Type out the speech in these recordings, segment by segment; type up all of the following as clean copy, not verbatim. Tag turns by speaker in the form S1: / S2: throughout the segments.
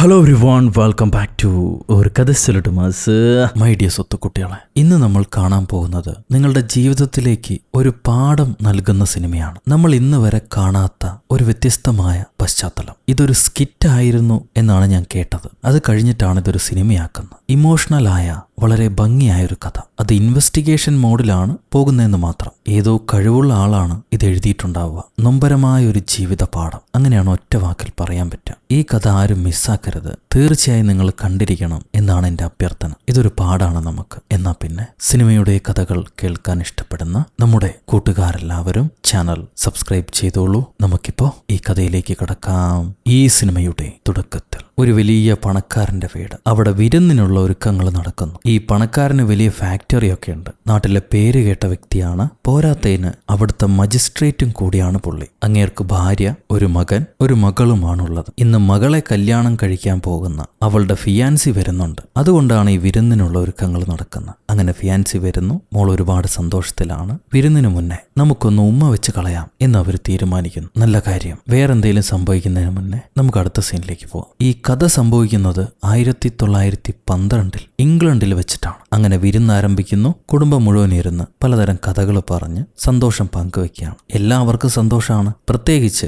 S1: Hello everyone, welcome back to ഒരു കഥ സിലിട്ടുമാസ്. My dear സ്വത്തുക്കുട്ടികളെ, ഇന്ന് നമ്മൾ കാണാൻ പോകുന്നത് നിങ്ങളുടെ ജീവിതത്തിലേക്ക് ഒരു പാഠം നൽകുന്ന സിനിമയാണ്. നമ്മൾ ഇന്ന് വരെ കാണാത്ത ഒരു വ്യത്യസ്തമായ പശ്ചാത്തലം. ഇതൊരു സ്കിറ്റ് ആയിരുന്നു എന്നാണ് ഞാൻ കേട്ടത്. അത് കഴിഞ്ഞിട്ടാണ് ഇതൊരു സിനിമയാക്കുന്നത്. ഇമോഷണലായ വളരെ ഭംഗിയായൊരു കഥ. അത് ഇൻവെസ്റ്റിഗേഷൻ മോഡിലാണ് പോകുന്നതെന്ന് മാത്രം. ഏതോ കഴിവുള്ള ആളാണ് ഇത് എഴുതിയിട്ടുണ്ടാവുക. നൊമ്പരമായ ഒരു ജീവിത പാഠം, അങ്ങനെയാണ് ഒറ്റ വാക്കിൽ പറയാൻ പറ്റുക. ഈ കഥ ആരും മിസ്സാക്കരുത്. തീർച്ചയായും നിങ്ങൾ കണ്ടിരിക്കണം എന്നാണ് എൻ്റെ അഭ്യർത്ഥന. ഇതൊരു പാഠാണ് നമുക്ക്. എന്നാ പിന്നെ സിനിമയുടെ കഥകൾ കേൾക്കാൻ ഇഷ്ടപ്പെടുന്ന നമ്മുടെ കൂട്ടുകാരെല്ലാവരും ചാനൽ സബ്സ്ക്രൈബ് ചെയ്തോളൂ. നമുക്കിപ്പോ ഈ കഥയിലേക്ക് കടക്കാം. ഈ സിനിമയുടെ തുടക്കത്തിൽ ഒരു വലിയ പണക്കാരന്റെ വീട്. അവിടെ വിരുന്നിനുള്ള ഒരുക്കങ്ങൾ നടക്കുന്നു. ഈ പണക്കാരന് വലിയ ഫാക്ടറിയൊക്കെ ഉണ്ട്. നാട്ടിലെ പേര് കേട്ട വ്യക്തിയാണ്. പോരാത്തതിന് അവിടുത്തെ മജിസ്ട്രേറ്റും കൂടിയാണ് പുള്ളി. അങ്ങേർക്ക് ഭാര്യ, ഒരു മകൻ, ഒരു മകളുമാണുള്ളത്. ഇന്ന് മകളെ കല്യാണം കഴിക്കാൻ പോകുന്ന അവളുടെ ഫിയാൻസി വരുന്നുണ്ട്. അതുകൊണ്ടാണ് ഈ വിരുന്നിനുള്ള ഒരുക്കങ്ങൾ നടക്കുന്നത്. അങ്ങനെ ഫിയാൻസി വരുന്നു. മോൾ ഒരുപാട് സന്തോഷത്തിലാണ്. വിരുന്നിനു മുന്നേ നമുക്കൊന്ന് ഉമ്മ വെച്ച് കളയാം എന്ന് അവർ തീരുമാനിക്കുന്നു. നല്ല കാര്യം. വേറെന്തെങ്കിലും സംഭവിക്കുന്നതിന് മുന്നേ നമുക്ക് അടുത്ത സീനിലേക്ക് പോവാം. ഈ കഥ സംഭവിക്കുന്നത് 1912 ഇംഗ്ലണ്ടിൽ വെച്ചിട്ടാണ്. അങ്ങനെ വിരുന്ന് ആരംഭിക്കുന്നു. കുടുംബം മുഴുവൻ ഇരുന്ന് പലതരം കഥകൾ പറഞ്ഞ് സന്തോഷം പങ്കുവെക്കുകയാണ്. എല്ലാവർക്കും സന്തോഷമാണ്. പ്രത്യേകിച്ച്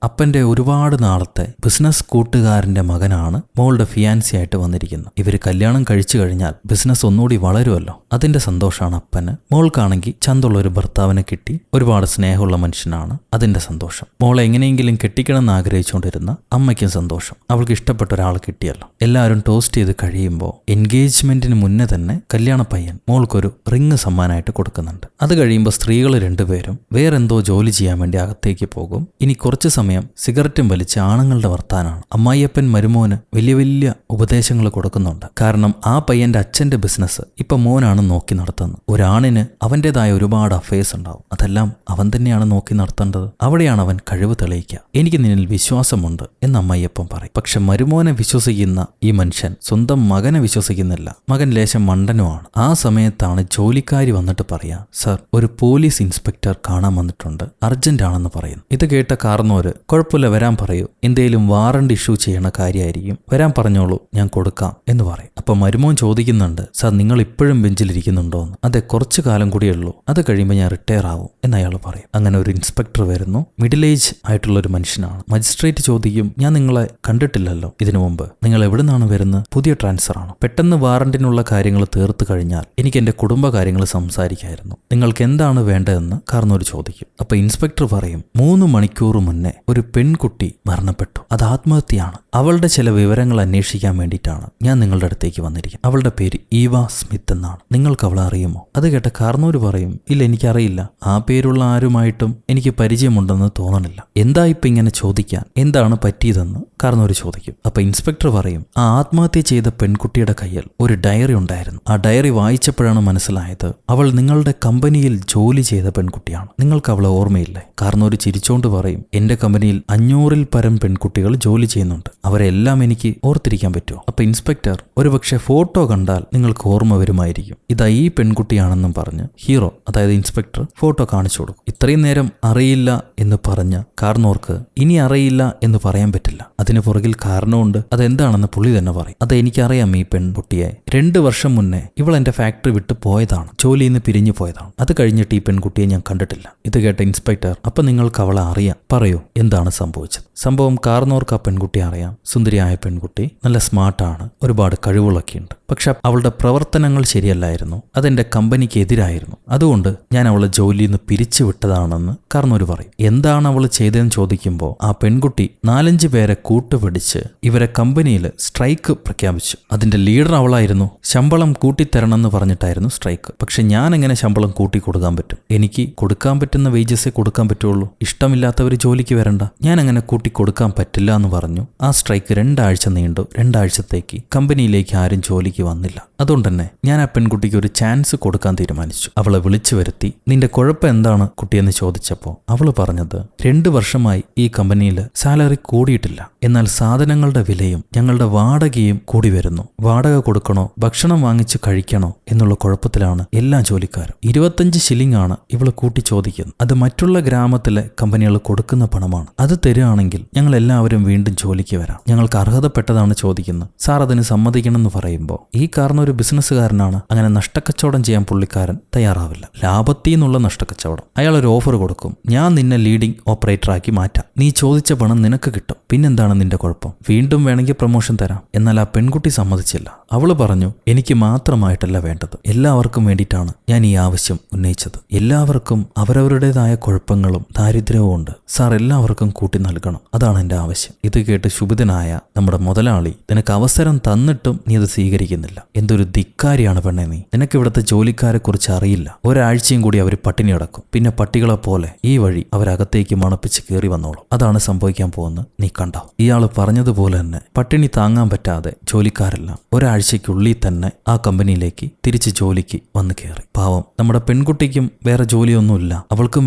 S1: അപ്പന്റെ ഒരുപാട് നാളത്തെ ബിസിനസ് കൂട്ടുകാരന്റെ മകനാണ് മോളുടെ ഫിയാൻസി ആയിട്ട് വന്നിരിക്കുന്നത്. ഇവര് കല്യാണം കഴിച്ചു കഴിഞ്ഞാൽ ബിസിനസ് ഒന്നുകൂടി വളരുമല്ലോ, അതിന്റെ സന്തോഷമാണ് അപ്പന്. മോൾക്കാണെങ്കിൽ ചന്തുള്ള ഒരു ഭർത്താവിനെ കിട്ടി. ഒരുപാട് സ്നേഹമുള്ള മനുഷ്യനാണ്, അതിന്റെ സന്തോഷം. മോളെ എങ്ങനെയെങ്കിലും കെട്ടിക്കണം എന്ന് ആഗ്രഹിച്ചുകൊണ്ടിരുന്ന അമ്മയ്ക്കും സന്തോഷം. അവൾക്ക് ഇഷ്ടപ്പെട്ട ഒരാൾ കിട്ടിയല്ലോ. എല്ലാവരും ടോസ്റ്റ് ചെയ്ത് കഴിയുമ്പോൾ എൻഗേജ്മെന്റിന് മുന്നേ തന്നെ കല്യാണ പയ്യൻ മോൾക്കൊരു റിങ് സമ്മാനമായിട്ട് കൊടുക്കുന്നുണ്ട്. അത് കഴിയുമ്പോൾ സ്ത്രീകൾ രണ്ടുപേരും വേറെന്തോ ജോലി ചെയ്യാൻ വേണ്ടി അകത്തേക്ക് പോകും. ഇനി കുറച്ചു സമയം സിഗരറ്റും വലിച്ച് ആണുങ്ങളുടെ വർത്താനാണ്. അമ്മായിയപ്പൻ മരുമോന് വലിയ വലിയ ഉപദേശങ്ങൾ കൊടുക്കുന്നുണ്ട്. കാരണം ആ പയ്യന്റെ അച്ഛന്റെ ബിസിനസ് ഇപ്പൊ മോനാണ് നോക്കി നടത്തുന്നത്. ഒരാണിന് അവന്റേതായ ഒരുപാട് അഫയേഴ്സ് ഉണ്ടാവും. അതെല്ലാം അവൻ തന്നെയാണ് നോക്കി നടത്തേണ്ടത്. അവിടെയാണ് അവൻ കഴിവ് തെളിയിക്കുക. എനിക്ക് നിന്നിൽ വിശ്വാസമുണ്ട് എന്ന് അമ്മായിയപ്പൻ പറയും. പക്ഷെ മരുമോനെ വിശ്വസിക്കുന്ന ഈ മനുഷ്യൻ സ്വന്തം മകനെ വിശ്വസിക്കുന്നില്ല. മകൻ ലേശം മണ്ടനുമാണ്. ആ സമയത്താണ് ജോലിക്കാരി വന്നിട്ട് പറയാ, സർ, ഒരു പോലീസ് ഇൻസ്പെക്ടർ കാണാൻ വന്നിട്ടുണ്ട്, അർജന്റ് ആണെന്ന് പറയുന്നു. ഇത് കേട്ട കാർന്നോര്, കുഴപ്പമില്ല, വരാൻ പറയൂ, എന്തേലും വാറണ്ട് ഇഷ്യൂ ചെയ്യണ കാര്യമായിരിക്കും, വരാൻ പറഞ്ഞോളൂ, ഞാൻ കൊടുക്കാം എന്ന് പറയും. അപ്പൊ മരുമോൻ ചോദിക്കുന്നുണ്ട്, സർ, നിങ്ങൾ ഇപ്പോഴും ബെഞ്ചിലിരിക്കുന്നുണ്ടോന്ന്. അതെ, കുറച്ചു കാലം കൂടിയേ ഉള്ളൂ, അത് കഴിയുമ്പോൾ ഞാൻ റിട്ടയർ ആവും എന്ന് അയാൾ പറയും. അങ്ങനെ ഒരു ഇൻസ്പെക്ടർ വരുന്നു. മിഡിൽ ഏജ് ആയിട്ടുള്ള ഒരു മനുഷ്യനാണ്. മജിസ്ട്രേറ്റ് ചോദിക്കും, ഞാൻ നിങ്ങളെ കണ്ടിട്ടില്ലല്ലോ ഇതിനു മുമ്പ്, നിങ്ങൾ എവിടെ നിന്നാണ് വരുന്നത്? പുതിയ ട്രാൻസ്ഫർ ആണ്. പെട്ടെന്ന് വാറണ്ടിനുള്ള കാര്യങ്ങൾ തീർത്തു കഴിഞ്ഞാൽ എനിക്ക് എന്റെ കുടുംബ കാര്യങ്ങൾ സംസാരിക്കായിരുന്നു. നിങ്ങൾക്ക് എന്താണ് വേണ്ടതെന്ന് കാർന്നോര് ചോദിക്കും. അപ്പൊ ഇൻസ്പെക്ടർ പറയും, 3 മണിക്കൂർ മുന്നേ ഒരു പെൺകുട്ടി മരണപ്പെട്ടു. അത് ആത്മഹത്യയാണ്. അവളുടെ ചില വിവരങ്ങൾ അന്വേഷിക്കാൻ വേണ്ടിയിട്ടാണ് ഞാൻ നിങ്ങളുടെ അടുത്തേക്ക് വന്നിരിക്കുന്നത്. അവളുടെ പേര് ഈവ സ്മിത്ത് എന്നാണ്. നിങ്ങൾക്ക് അവളെ അറിയുമോ? അത് കേട്ട കാർന്നോര് പറയും, ഇല്ല, എനിക്കറിയില്ല. ആ പേരുള്ള ആരുമായിട്ടും എനിക്ക് പരിചയമുണ്ടെന്ന് തോന്നണില്ല. എന്താ ഇപ്പൊ ഇങ്ങനെ ചോദിക്കാൻ? എന്താണ് പറ്റിയതെന്ന് കാർന്നോര് ചോദിക്കും. അപ്പൊ ഇൻസ്പെക്ടർ പറയും, ആ ആത്മഹത്യ ചെയ്ത പെൺകുട്ടിയുടെ കയ്യിൽ ഒരു ഡയറി ഉണ്ടായിരുന്നു. ആ ഡയറി വായിച്ചപ്പോഴാണ് മനസ്സിലായത് അവൾ നിങ്ങളുടെ കമ്പനിയിൽ ജോലി ചെയ്ത പെൺകുട്ടിയാണ്. നിങ്ങൾക്ക് അവളെ ഓർമ്മയില്ലേ? കാർന്നോര് ചിരിച്ചോണ്ട് പറയും, എന്റെ കമ്പനിയിൽ 500-ൽ പരം പെൺകുട്ടികൾ ജോലി ചെയ്യുന്നുണ്ട്. അവരെല്ലാം എനിക്ക് ഓർത്തിരിക്കാൻ പറ്റുമോ? അപ്പൊ ഇൻസ്പെക്ടർ, ഒരുപക്ഷെ ഫോട്ടോ കണ്ടാൽ നിങ്ങൾക്ക് ഓർമ്മ വരുമായിരിക്കും. ഇതാ ഈ പെൺകുട്ടിയാണെന്നും പറഞ്ഞ് ഹീറോ, അതായത് ഇൻസ്പെക്ടർ, ഫോട്ടോ കാണിച്ചു കൊടുക്കും. ഇത്രയും നേരം അറിയില്ല എന്ന് പറഞ്ഞ കാർന്നോർക്ക് ഇനി അറിയില്ല എന്ന് പറയാൻ പറ്റില്ല. അതിന് പുറകിൽ കാരണമുണ്ട്. അതെന്താണെന്ന് പുള്ളി തന്നെ പറയും. അത് എനിക്കറിയാം, ഈ പെൺകുട്ടിയെ 2 വർഷം മുന്നേ ഇവൾ എന്റെ ഫാക്ടറി വിട്ട് പോയതാണ്, ജോലിയിൽ നിന്ന് പിരിഞ്ഞു പോയതാണ്. അത് കഴിഞ്ഞിട്ട് ഈ പെൺകുട്ടിയെ ഞാൻ കണ്ടിട്ടില്ല. ഇത് കേട്ട ഇൻസ്പെക്ടർ, അപ്പൊ നിങ്ങൾക്ക് അവളെ അറിയാം, പറയൂ, എന്താണ് സംഭവിച്ചത്? സംഭവം കാർന്നോർക്ക് ആ പെൺകുട്ടി അറിയാം. സുന്ദരിയായ പെൺകുട്ടി, നല്ല സ്മാർട്ടാണ്, ഒരുപാട് കഴിവുകളൊക്കെ ഉണ്ട്. പക്ഷെ അവളുടെ പ്രവർത്തനങ്ങൾ ശരിയല്ലായിരുന്നു. അതെന്റെ കമ്പനിക്ക് എതിരായിരുന്നു. അതുകൊണ്ട് ഞാൻ അവളെ ജോലിയിൽ നിന്ന് പിരിച്ചു വിട്ടതാണെന്ന് കാർന്നോര് പറയും. എന്താണ് അവൾ ചെയ്തതെന്ന് ചോദിക്കുമ്പോൾ ആ പെൺകുട്ടി 4-5 പേരെ കൂട്ടുപിടിച്ച് ഇവരെ കമ്പനിയിൽ സ്ട്രൈക്ക് പ്രഖ്യാപിച്ചു. അതിന്റെ ലീഡർ അവളായിരുന്നു. ശമ്പളം കൂട്ടിത്തരണമെന്ന് പറഞ്ഞിട്ടായിരുന്നു സ്ട്രൈക്ക്. പക്ഷെ ഞാൻ എങ്ങനെ ശമ്പളം കൂട്ടി കൊടുക്കാൻ പറ്റും? എനിക്ക് കൊടുക്കാൻ പറ്റുന്ന വേജസേ കൊടുക്കാൻ പറ്റുള്ളൂ. ഇഷ്ടമില്ലാത്തവർ ജോലിക്ക് വരണ്ട. ഞാൻ അങ്ങനെ കൂട്ടി കൊടുക്കാൻ പറ്റില്ല എന്ന് പറഞ്ഞു. ആ സ്ട്രൈക്ക് 2 ആഴ്ച നീണ്ടു. 2 ആഴ്ചത്തേക്ക് കമ്പനിയിലേക്ക് ആരും ജോലിക്ക് വന്നില്ല. അതുകൊണ്ട് തന്നെ ഞാൻ ആ പെൺകുട്ടിക്ക് ഒരു ചാൻസ് കൊടുക്കാൻ തീരുമാനിച്ചു. അവളെ വിളിച്ചു വരുത്തി, നിന്റെ കുഴപ്പം എന്താണ് കുട്ടിയെന്ന് ചോദിച്ചപ്പോൾ അവള് പറഞ്ഞത്, 2 വർഷമായി ഈ കമ്പനിയിൽ സാലറി കൂടിയിട്ടില്ല. എന്നാൽ സാധനങ്ങളുടെ വിലയും ഞങ്ങളുടെ വാടകയും കൂടി വരുന്നു. വാടക കൊടുക്കണോ ഭക്ഷണം വാങ്ങിച്ച് കഴിക്കണോ എന്നുള്ള കുഴപ്പത്തിലാണ് എല്ലാ ജോലിക്കാരും. 25 ശില്ലിംഗ് ആണ് ഇവള് കൂട്ടി ചോദിക്കുന്നത്. അത് മറ്റുള്ള ഗ്രാമത്തിലെ കമ്പനികൾ കൊടുക്കുന്ന പണമാണ്. അത് തരുകയാണെങ്കിൽ ഞങ്ങൾ എല്ലാവരും വീണ്ടും ജോലിക്ക് വരാം. ഞങ്ങൾക്ക് അർഹതപ്പെട്ടതാണ് ചോദിക്കുന്നത്. സാർ അതിന് സമ്മതിക്കണമെന്ന് പറയുമ്പോൾ ഈ കാരണം ഒരു ബിസിനസ്സുകാരനാണ്. അങ്ങനെ നഷ്ടക്കച്ചവടം ചെയ്യാൻ പുള്ളിക്കാരൻ തയ്യാറാവില്ല. ലാഭത്തിൽ നിന്നുള്ള നഷ്ടക്കച്ചവടം. അയാൾ ഒരു ഓഫർ കൊടുക്കും. ഞാൻ നിന്നെ ലീഡിംഗ് ഓപ്പറേറ്ററാക്കി മാറ്റാം. നീ ചോദിച്ച പണം നിനക്ക് കിട്ടും. പിന്നെന്താണ് നിന്റെ കുഴപ്പം? വീണ്ടും വേണമെങ്കിൽ പ്രൊമോഷൻ തരാം. എന്നാൽ ആ പെൺകുട്ടി സമ്മതിച്ചില്ല. അവള് പറഞ്ഞു, എനിക്ക് മാത്രമായിട്ടല്ല വേണ്ടത്, എല്ലാവർക്കും വേണ്ടിയിട്ടാണ് ഞാൻ ഈ ആവശ്യം ഉന്നയിച്ചത്. എല്ലാവർക്കും അവരവരുടേതായ കുഴപ്പങ്ങളും ദാരിദ്ര്യവും ഉണ്ട്. സാർ എല്ലാവർക്കും കൂട്ടി നൽകണം. അതാണ് എന്റെ ആവശ്യം. ഇത് കേട്ട് ശുഭിതനായ നമ്മുടെ മുതലാളി, നിനക്ക് അവസരം തന്നിട്ടും നീ അത് സ്വീകരിക്കുന്നില്ല. എന്തൊരു ധിക്കാരിയാണ് പെണ്ണെ നീ. നിനക്ക് ഇവിടുത്തെ ജോലിക്കാരെ കുറിച്ച് അറിയില്ല. ഒരാഴ്ചയും കൂടി അവർ പട്ടിണി കിടക്കും. പിന്നെ പട്ടികളെ പോലെ ഈ വഴി അവരകത്തേക്ക് മണപ്പിച്ച് കയറി വന്നോളും. അതാണ് സംഭവിക്കാൻ പോകുന്നത്. നീ കണ്ടോ? ഇയാള് പറഞ്ഞതുപോലെ തന്നെ പട്ടിണി താങ്ങാൻ പറ്റാതെ ജോലിക്കാരെല്ലാം ഒരാഴ്ചയ്ക്കുള്ളിൽ തന്നെ ആ കമ്പനിയിലേക്ക് തിരിച്ച് ജോലിക്ക് വന്ന് കയറി. പാവം നമ്മുടെ പെൺകുട്ടിക്കും വേറെ ജോലിയൊന്നുമില്ല, അവൾക്കും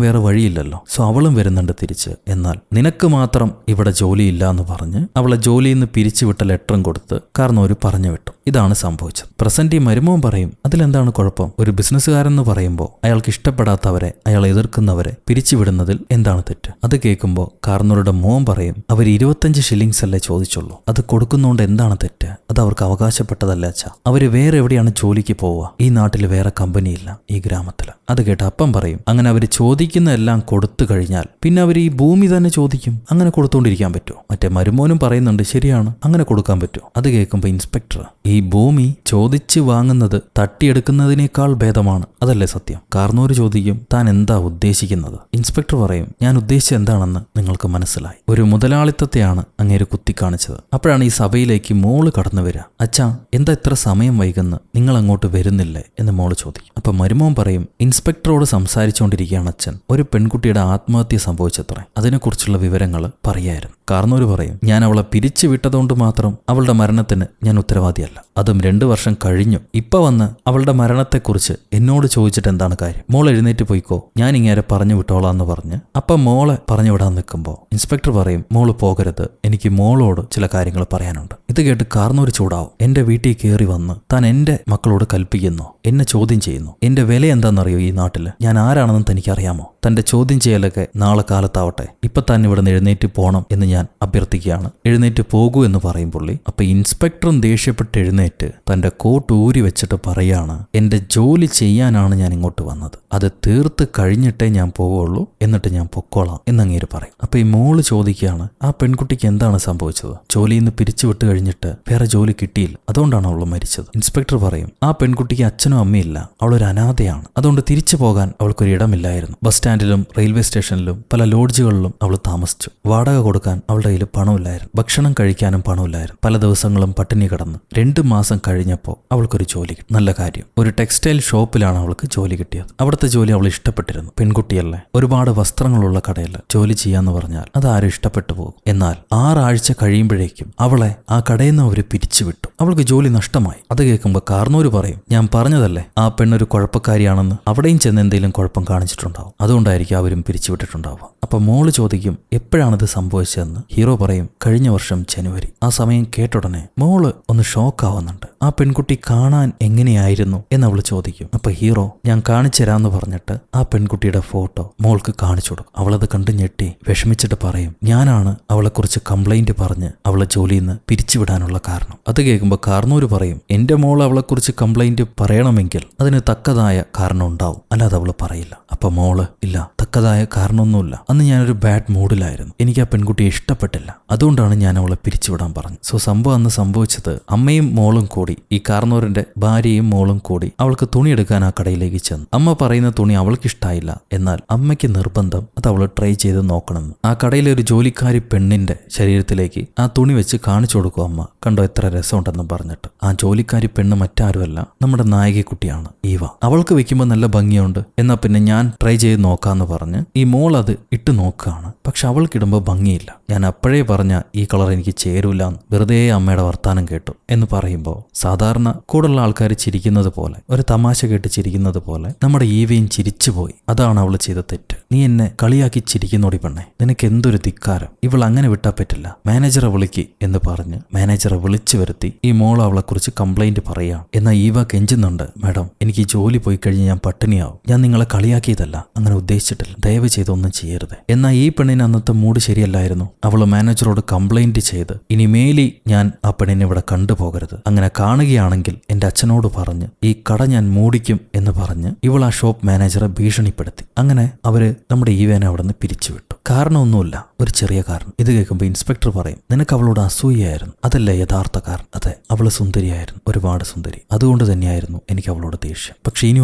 S1: വേറെ വഴിയില്ലല്ലോ. സോ അവളും വരുന്നുണ്ട് തിരിച്ച്. എന്നാൽ നിനക്ക് മാത്രം ഇവിടെ ജോലിയില്ല എന്ന് പറഞ്ഞ് അവളെ ജോലിയിൽ നിന്ന് പിരിച്ചുവിട്ട ലെറ്ററും കൊടുത്ത് കാരണവര് പറഞ്ഞു വിട്ടു. ഇതാണ് സംഭവിച്ചത്. പ്രസന്റ് ഈ മരുമോൻ പറയും, അതിലെന്താണ് കുഴപ്പം? ഒരു ബിസിനസ്സുകാരൻ എന്ന് പറയുമ്പോൾ അയാൾക്ക് ഇഷ്ടപ്പെടാത്തവരെ, അയാൾ എതിർക്കുന്നവരെ പിരിച്ചുവിടുന്നതിൽ എന്താണ് തെറ്റ്? അത് കേൾക്കുമ്പോൾ കാരണവരുടെ മോൻ പറയും, അവർ 25 ശില്ലിങ്സ് അല്ലേ ചോദിച്ചുള്ളൂ, അത് കൊടുക്കുന്നതുകൊണ്ട് എന്താണ് തെറ്റ്? അത് അവർക്ക് അവകാശപ്പെട്ടതല്ല അച്ഛാ. അവര് വേറെ എവിടെയാണ് ജോലിക്ക് പോവുക? ഈ നാട്ടിൽ വേറെ കമ്പനിയില്ല, ഈ ഗ്രാമത്തിൽ. അത് കേട്ട് അപ്പം പറയും, അങ്ങനെ അവർ ചോദിക്കുന്ന എല്ലാം കൊടുത്തു കഴിഞ്ഞാൽ പിന്നെ അവർ ഈ ഭൂമി തന്നെ ചോദിക്കും. അങ്ങനെ കൊടുത്തുകൊണ്ടിരിക്കാൻ പറ്റുമോ? മറ്റേ മരുമോനും പറയുന്നുണ്ട്, ശരിയാണ്, അങ്ങനെ കൊടുക്കാൻ പറ്റുമോ? അത് കേൾക്കുമ്പോൾ ഇൻസ്പെക്ടർ, ഈ ഭൂമി ചോദിച്ച് വാങ്ങുന്നത് തട്ടിയെടുക്കുന്നതിനേക്കാൾ ഭേദമാണ്, അതല്ലേ സത്യം? കാർന്നോര് ചോദിക്കും, താൻ എന്താ ഉദ്ദേശിക്കുന്നത്? ഇൻസ്പെക്ടർ പറയും, ഞാൻ ഉദ്ദേശിച്ചത് എന്താണെന്ന് നിങ്ങൾക്ക് മനസ്സിലായി. ഒരു മുതലാളിത്തത്തെയാണ് അങ്ങേര് കുത്തിക്കാണിച്ചത്. അപ്പോഴാണ് ഈ സഭയിലേക്ക് മോള് കടന്നു വരിക. അച്ഛാ, എന്താ ഇത്ര സമയം വൈകുന്നു? നിങ്ങൾ അങ്ങോട്ട് വരുന്നില്ലേ എന്ന് മോള് ചോദിക്കും. അപ്പൊ മരുമോൻ പറയും, ഇൻസ്പെക്ടറോട് സംസാരിച്ചുകൊണ്ടിരിക്കുകയാണ് അച്ഛൻ. ഒരു പെൺകുട്ടിയുടെ ആത്മഹത്യ സംഭവിച്ചത്രേ. അതിനെക്കുറിച്ചുള്ള വിവരങ്ങൾ പറയായിരുന്നു. കാർന്നോര് പറയും, ഞാൻ അവളെ പിരിച്ചു വിട്ടതുകൊണ്ട് മാത്രം അവളുടെ മരണത്തിന് ഞാൻ ഉത്തരവാദിയല്ല. അതും 2 വർഷം കഴിഞ്ഞു. ഇപ്പൊ വന്ന് അവളുടെ മരണത്തെക്കുറിച്ച് എന്നോട് ചോദിച്ചിട്ട് എന്താണ് കാര്യം? മോൾ എഴുന്നേറ്റ് പോയിക്കോ, ഞാൻ ഇങ്ങനെ പറഞ്ഞു വിട്ടോളാന്ന് പറഞ്ഞ് അപ്പം മോളെ പറഞ്ഞു വിടാൻ നിൽക്കുമ്പോൾ ഇൻസ്പെക്ടർ പറയും, മോള് പോകരുത്, എനിക്ക് മോളോട് ചില കാര്യങ്ങൾ പറയാനുണ്ട്. ഇത് കേട്ട് കാർന്നോര് ചൂടാവും. എന്റെ വീട്ടിൽ കയറി വന്ന് താൻ എന്റെ മക്കളോട് കൽപ്പിക്കുന്നു, എന്നെ ചോദ്യം ചെയ്യുന്നു. എന്റെ വില എന്താണെന്നറിയോ ഈ നാട്ടില്? ഞാൻ ആരാണെന്ന് തനിക്കറിയാമോ? തന്റെ ചോദ്യം ചെയ്യലൊക്കെ നാളെ കാലത്താവട്ടെ. ഇപ്പൊ തന്നെ ഇവിടെ നിന്ന് എഴുന്നേറ്റ് പോകണം എന്ന് ഞാൻ അഭ്യർത്ഥിക്കുകയാണ്. എഴുന്നേറ്റ് പോകൂ എന്ന് പറയും പുള്ളി. അപ്പൊ ഇൻസ്പെക്ടറും ദേഷ്യപ്പെട്ട് എഴുന്നേറ്റ് തന്റെ കോട്ട് ഊരി വെച്ചിട്ട് പറയാണ്, എന്റെ ജോലി ചെയ്യാനാണ് ഞാൻ ഇങ്ങോട്ട് വന്നത്, അത് തീർത്ത് കഴിഞ്ഞിട്ടേ ഞാൻ പോവുള്ളൂ, എന്നിട്ട് ഞാൻ പൊക്കോളാം എന്നങ്ങേര് പറയും. അപ്പൊ ഈ മോള് ചോദിക്കുകയാണ്, ആ പെൺകുട്ടിക്ക് എന്താണ് സംഭവിച്ചത്? ജോലിയിൽ നിന്ന് പിരിച്ചുവിട്ട് കഴിഞ്ഞിട്ട് വേറെ ജോലി കിട്ടിയില്ല, അതുകൊണ്ടാണ് അവൾ മരിച്ചത്. ഇൻസ്പെക്ടർ പറയും, ആ പെൺകുട്ടിക്ക് അച്ഛനും അമ്മയില്ല, അവളൊരു അനാഥയാണ്, അതുകൊണ്ട് തിരിച്ചു പോകാൻ അവൾക്കൊരു ഇടമില്ലായിരുന്നു. ബസ് സ്റ്റാൻഡിലും റെയിൽവേ സ്റ്റേഷനിലും പല ലോഡ്ജുകളിലും അവൾ താമസിച്ചു. വാടക കൊടുക്കാൻ അവളുടെ കയ്യിൽ പണമില്ലായിരുന്നു. ഭക്ഷണം കഴിക്കാനും പണമില്ലായിരുന്നു. പല ദിവസങ്ങളും പട്ടിണി കിടന്ന് 2 മാസം കഴിഞ്ഞപ്പോൾ അവൾക്കൊരു ജോലി കിട്ടി. നല്ല കാര്യം, ഒരു ടെക്സ്റ്റൈൽ ഷോപ്പിലാണ് അവൾക്ക് ജോലി കിട്ടിയത്. അവിടുത്തെ ജോലി അവൾ ഇഷ്ടപ്പെട്ടിരുന്നു. പെൺകുട്ടിയല്ലേ, ഒരുപാട് വസ്ത്രങ്ങളുള്ള കടയിൽ ജോലി ചെയ്യാന്ന് പറഞ്ഞാൽ അത് ആരും ഇഷ്ടപ്പെട്ടു പോകും. എന്നാൽ 6 ആഴ്ച കഴിയുമ്പോഴേക്കും അവളെ ആ കടയിൽ നിന്ന് അവർ പിരിച്ചുവിട്ടു. അവൾക്ക് ജോലി നഷ്ടമായി. അത് കേൾക്കുമ്പോൾ കാർന്നോര് പറയും, ഞാൻ പറഞ്ഞതല്ലേ ആ പെണ്ണൊരു കുഴപ്പക്കാരിയാണെന്ന്. അവിടെയും ചെന്ന് എന്തെങ്കിലും കുഴപ്പം കാണിച്ചിട്ടുണ്ടാവും, അതുകൊണ്ടായിരിക്കും അവരും പിരിച്ചുവിട്ടിട്ടുണ്ടാവുക. അപ്പൊ മോള് ചോദിക്കും, എപ്പോഴാണിത് സംഭവിച്ചതെന്ന്. ഹീറോ പറയും, കഴിഞ്ഞ വർഷം ജനുവരി. ആ സമയം കേട്ടുടനെ മോള് ഒന്ന് ഷോക്ക് ആവുന്നുണ്ട്. ആ പെൺകുട്ടി കാണാൻ എങ്ങനെയായിരുന്നു എന്ന് അവള് ചോദിക്കും. അപ്പൊ ഹീറോ, ഞാൻ കാണിച്ചു തരാന്ന് പറഞ്ഞിട്ട് ആ പെൺകുട്ടിയുടെ ഫോട്ടോ മോൾക്ക് കാണിച്ചു കൊടുക്കും. അവളത് കണ്ട് ഞെട്ടി വിഷമിച്ചിട്ട് പറയും, ഞാനാണ് അവളെക്കുറിച്ച് കംപ്ലൈന്റ് പറഞ്ഞ് അവളെ ജോലിയിൽ നിന്ന് പിരിച്ചുവിടാനുള്ള കാരണം. അത് കേൾക്കുമ്പോൾ കാർന്നൂര് പറയും, എന്റെ മോൾ അവളെക്കുറിച്ച് കംപ്ലൈന്റ് പറയണമെങ്കിൽ അതിന് തക്കതായ കാരണം ഉണ്ടാവും, അല്ലാതെ അവള് പറയില്ല. അപ്പൊ മോള്, ഇല്ല, തക്കതായ കാരണമൊന്നുമില്ല, അന്ന് ഞാനൊരു ബാഡ് മൂഡിലായിരുന്നു, എനിക്ക് ആ പെൺകുട്ടിയെ ഇഷ്ടപ്പെട്ടില്ല, അതുകൊണ്ടാണ് ഞാൻ അവളെ പിരിച്ചുവിടാൻ പറഞ്ഞു. സോ സംഭവം അന്ന് സംഭവിച്ചത്, അമ്മയും മോളും കൂടി, ഈ കാർന്നോറിന്റെ ഭാര്യയും മോളും കൂടി അവൾക്ക് തുണി എടുക്കാൻ ആ കടയിലേക്ക് ചെന്നു. അമ്മ പറയുന്ന തുണി അവൾക്ക് ഇഷ്ടായില്ല, എന്നാൽ അമ്മയ്ക്ക് നിർബന്ധം അത് അവൾ ട്രൈ ചെയ്ത് നോക്കണമെന്ന്. ആ കടയിലെ ഒരു ജോലിക്കാരി പെണ്ണിന്റെ ശരീരത്തിലേക്ക് ആ തുണി വെച്ച് കാണിച്ചു കൊടുക്കും അമ്മ. കണ്ടോ എത്ര രസമുണ്ടെന്ന് പറഞ്ഞിട്ട്. ആ ജോലിക്കാരി പെണ്ണ് മറ്റാരുമല്ല, നമ്മുടെ നായിക കുട്ടിയാണ് ഈവ. അവൾക്ക് വെക്കുമ്പോൾ നല്ല ഭംഗിയുണ്ട്, എന്നാ പിന്നെ ഞാൻ ട്രൈ ചെയ്ത് നോക്കാന്ന് പറഞ്ഞ് ഈ മോൾ അത് ഇട്ട് നോക്കുകയാണ്. പക്ഷെ അവൾക്കിടുമ്പോൾ ഭംഗിയില്ല. ഞാൻ അപ്പോഴേ പറഞ്ഞ ഈ കളർ എനിക്ക് ചേരൂല, വെറുതെ അമ്മയുടെ വർത്താനം കേട്ടു എന്ന് പറയുമ്പോൾ സാധാരണ കൂടുള്ള ആൾക്കാർ ചിരിക്കുന്നത് പോലെ, ഒരു തമാശ കേട്ട് ചിരിക്കുന്നത് പോലെ നമ്മുടെ ഈവയും ചിരിച്ചുപോയി. അതാണ് അവൾ ചെയ്ത തെറ്റ്. നീ എന്നെ കളിയാക്കി ചിരിക്കുന്നോടി പെണ്ണെ, നിനക്ക് എന്തൊരു ധിക്കാരം, ഇവൾ അങ്ങനെ വിട്ടാ പറ്റില്ല, മാനേജറെ വിളിക്ക് എന്ന് പറഞ്ഞ് മാനേജറെ വിളിച്ചു വരുത്തി ഈ മോൾ അവളെ കുറിച്ച് കംപ്ലൈന്റ് പറയാം. എന്നാൽ ഈവ കെഞ്ചുന്നുണ്ട്, മാഡം എനിക്ക് ജോലി പോയി കഴിഞ്ഞ് ഞാൻ പട്ടിണിയാവും, ഞാൻ നിങ്ങളെ കളിയാക്കിയതല്ല, അങ്ങനെ ഉദ്ദേശിച്ചിട്ടില്ല, ദയവ് ചെയ്തൊന്നും ചെയ്യരുത്. എന്നാൽ ഈ പെണ്ണിന് അന്നത്തെ മൂഡ് ശരിയല്ലായിരുന്നു. അവൾ മാനേജറോട് കംപ്ലൈന്റ് ചെയ്ത് ഇനി മേലി ഞാൻ ആ പെണ്ണിനെ ഇവിടെ കണ്ടുപോകരുത്, അങ്ങനെ കാണുകയാണെങ്കിൽ എന്റെ അച്ഛനോട് പറഞ്ഞ് ഈ കട ഞാൻ മൂടിക്കും എന്ന് പറഞ്ഞ് ഇവൾ ആ ഷോപ്പ് മാനേജറെ ഭീഷണിപ്പെടുത്തി. അങ്ങനെ അവര് നമ്മുടെ ഈവേനെ അവിടെ നിന്ന് പിരിച്ചുവിട്ടു. കാരണമൊന്നുമില്ല, ഒരു ചെറിയ കാരണം. ഇത് കേൾക്കുമ്പോൾ ഇൻസ്പെക്ടർ പറയും, നിനക്ക് അവളോട് അസൂയായിരുന്നു, അതല്ലേ യഥാർത്ഥ കാരണം. അതെ, അവള് സുന്ദരിയായിരുന്നു, ഒരുപാട് സുന്ദരി, അതുകൊണ്ട് തന്നെയായിരുന്നു എനിക്ക് അവളോട് ദേഷ്യം. പക്ഷെ ഇനി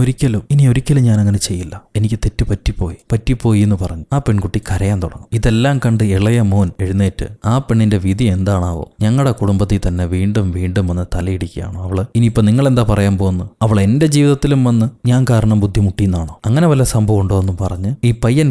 S1: ഒരിക്കലും ഞാൻ അങ്ങനെ ചെയ്യില്ല, എനിക്ക് തെറ്റ് പറ്റിപ്പോയി എന്ന് പറഞ്ഞു ആ പെൺകുട്ടി കരയാൻ തുടങ്ങും. ഇതെല്ലാം കണ്ട് ഇളയ മോൻ എഴുന്നേറ്റ് ആ പെണ്ണിന്റെ വിധി എന്താണാവോ, ഞങ്ങളുടെ കുടുംബത്തിൽ തന്നെ വീണ്ടും വന്ന് തലയിടിക്കുകയാണോ അവള്, ഇനിയിപ്പോ നിങ്ങൾ എന്താ പറയാൻ പോകുന്നു, അവൾ എന്റെ ജീവിതത്തിലും വന്ന് ഞാൻ കാരണം ബുദ്ധിമുട്ടിയെന്നാണോ, അങ്ങനെ വല്ല സംഭവം ഉണ്ടോ എന്ന് പറഞ്ഞ് ഈ പയ്യൻ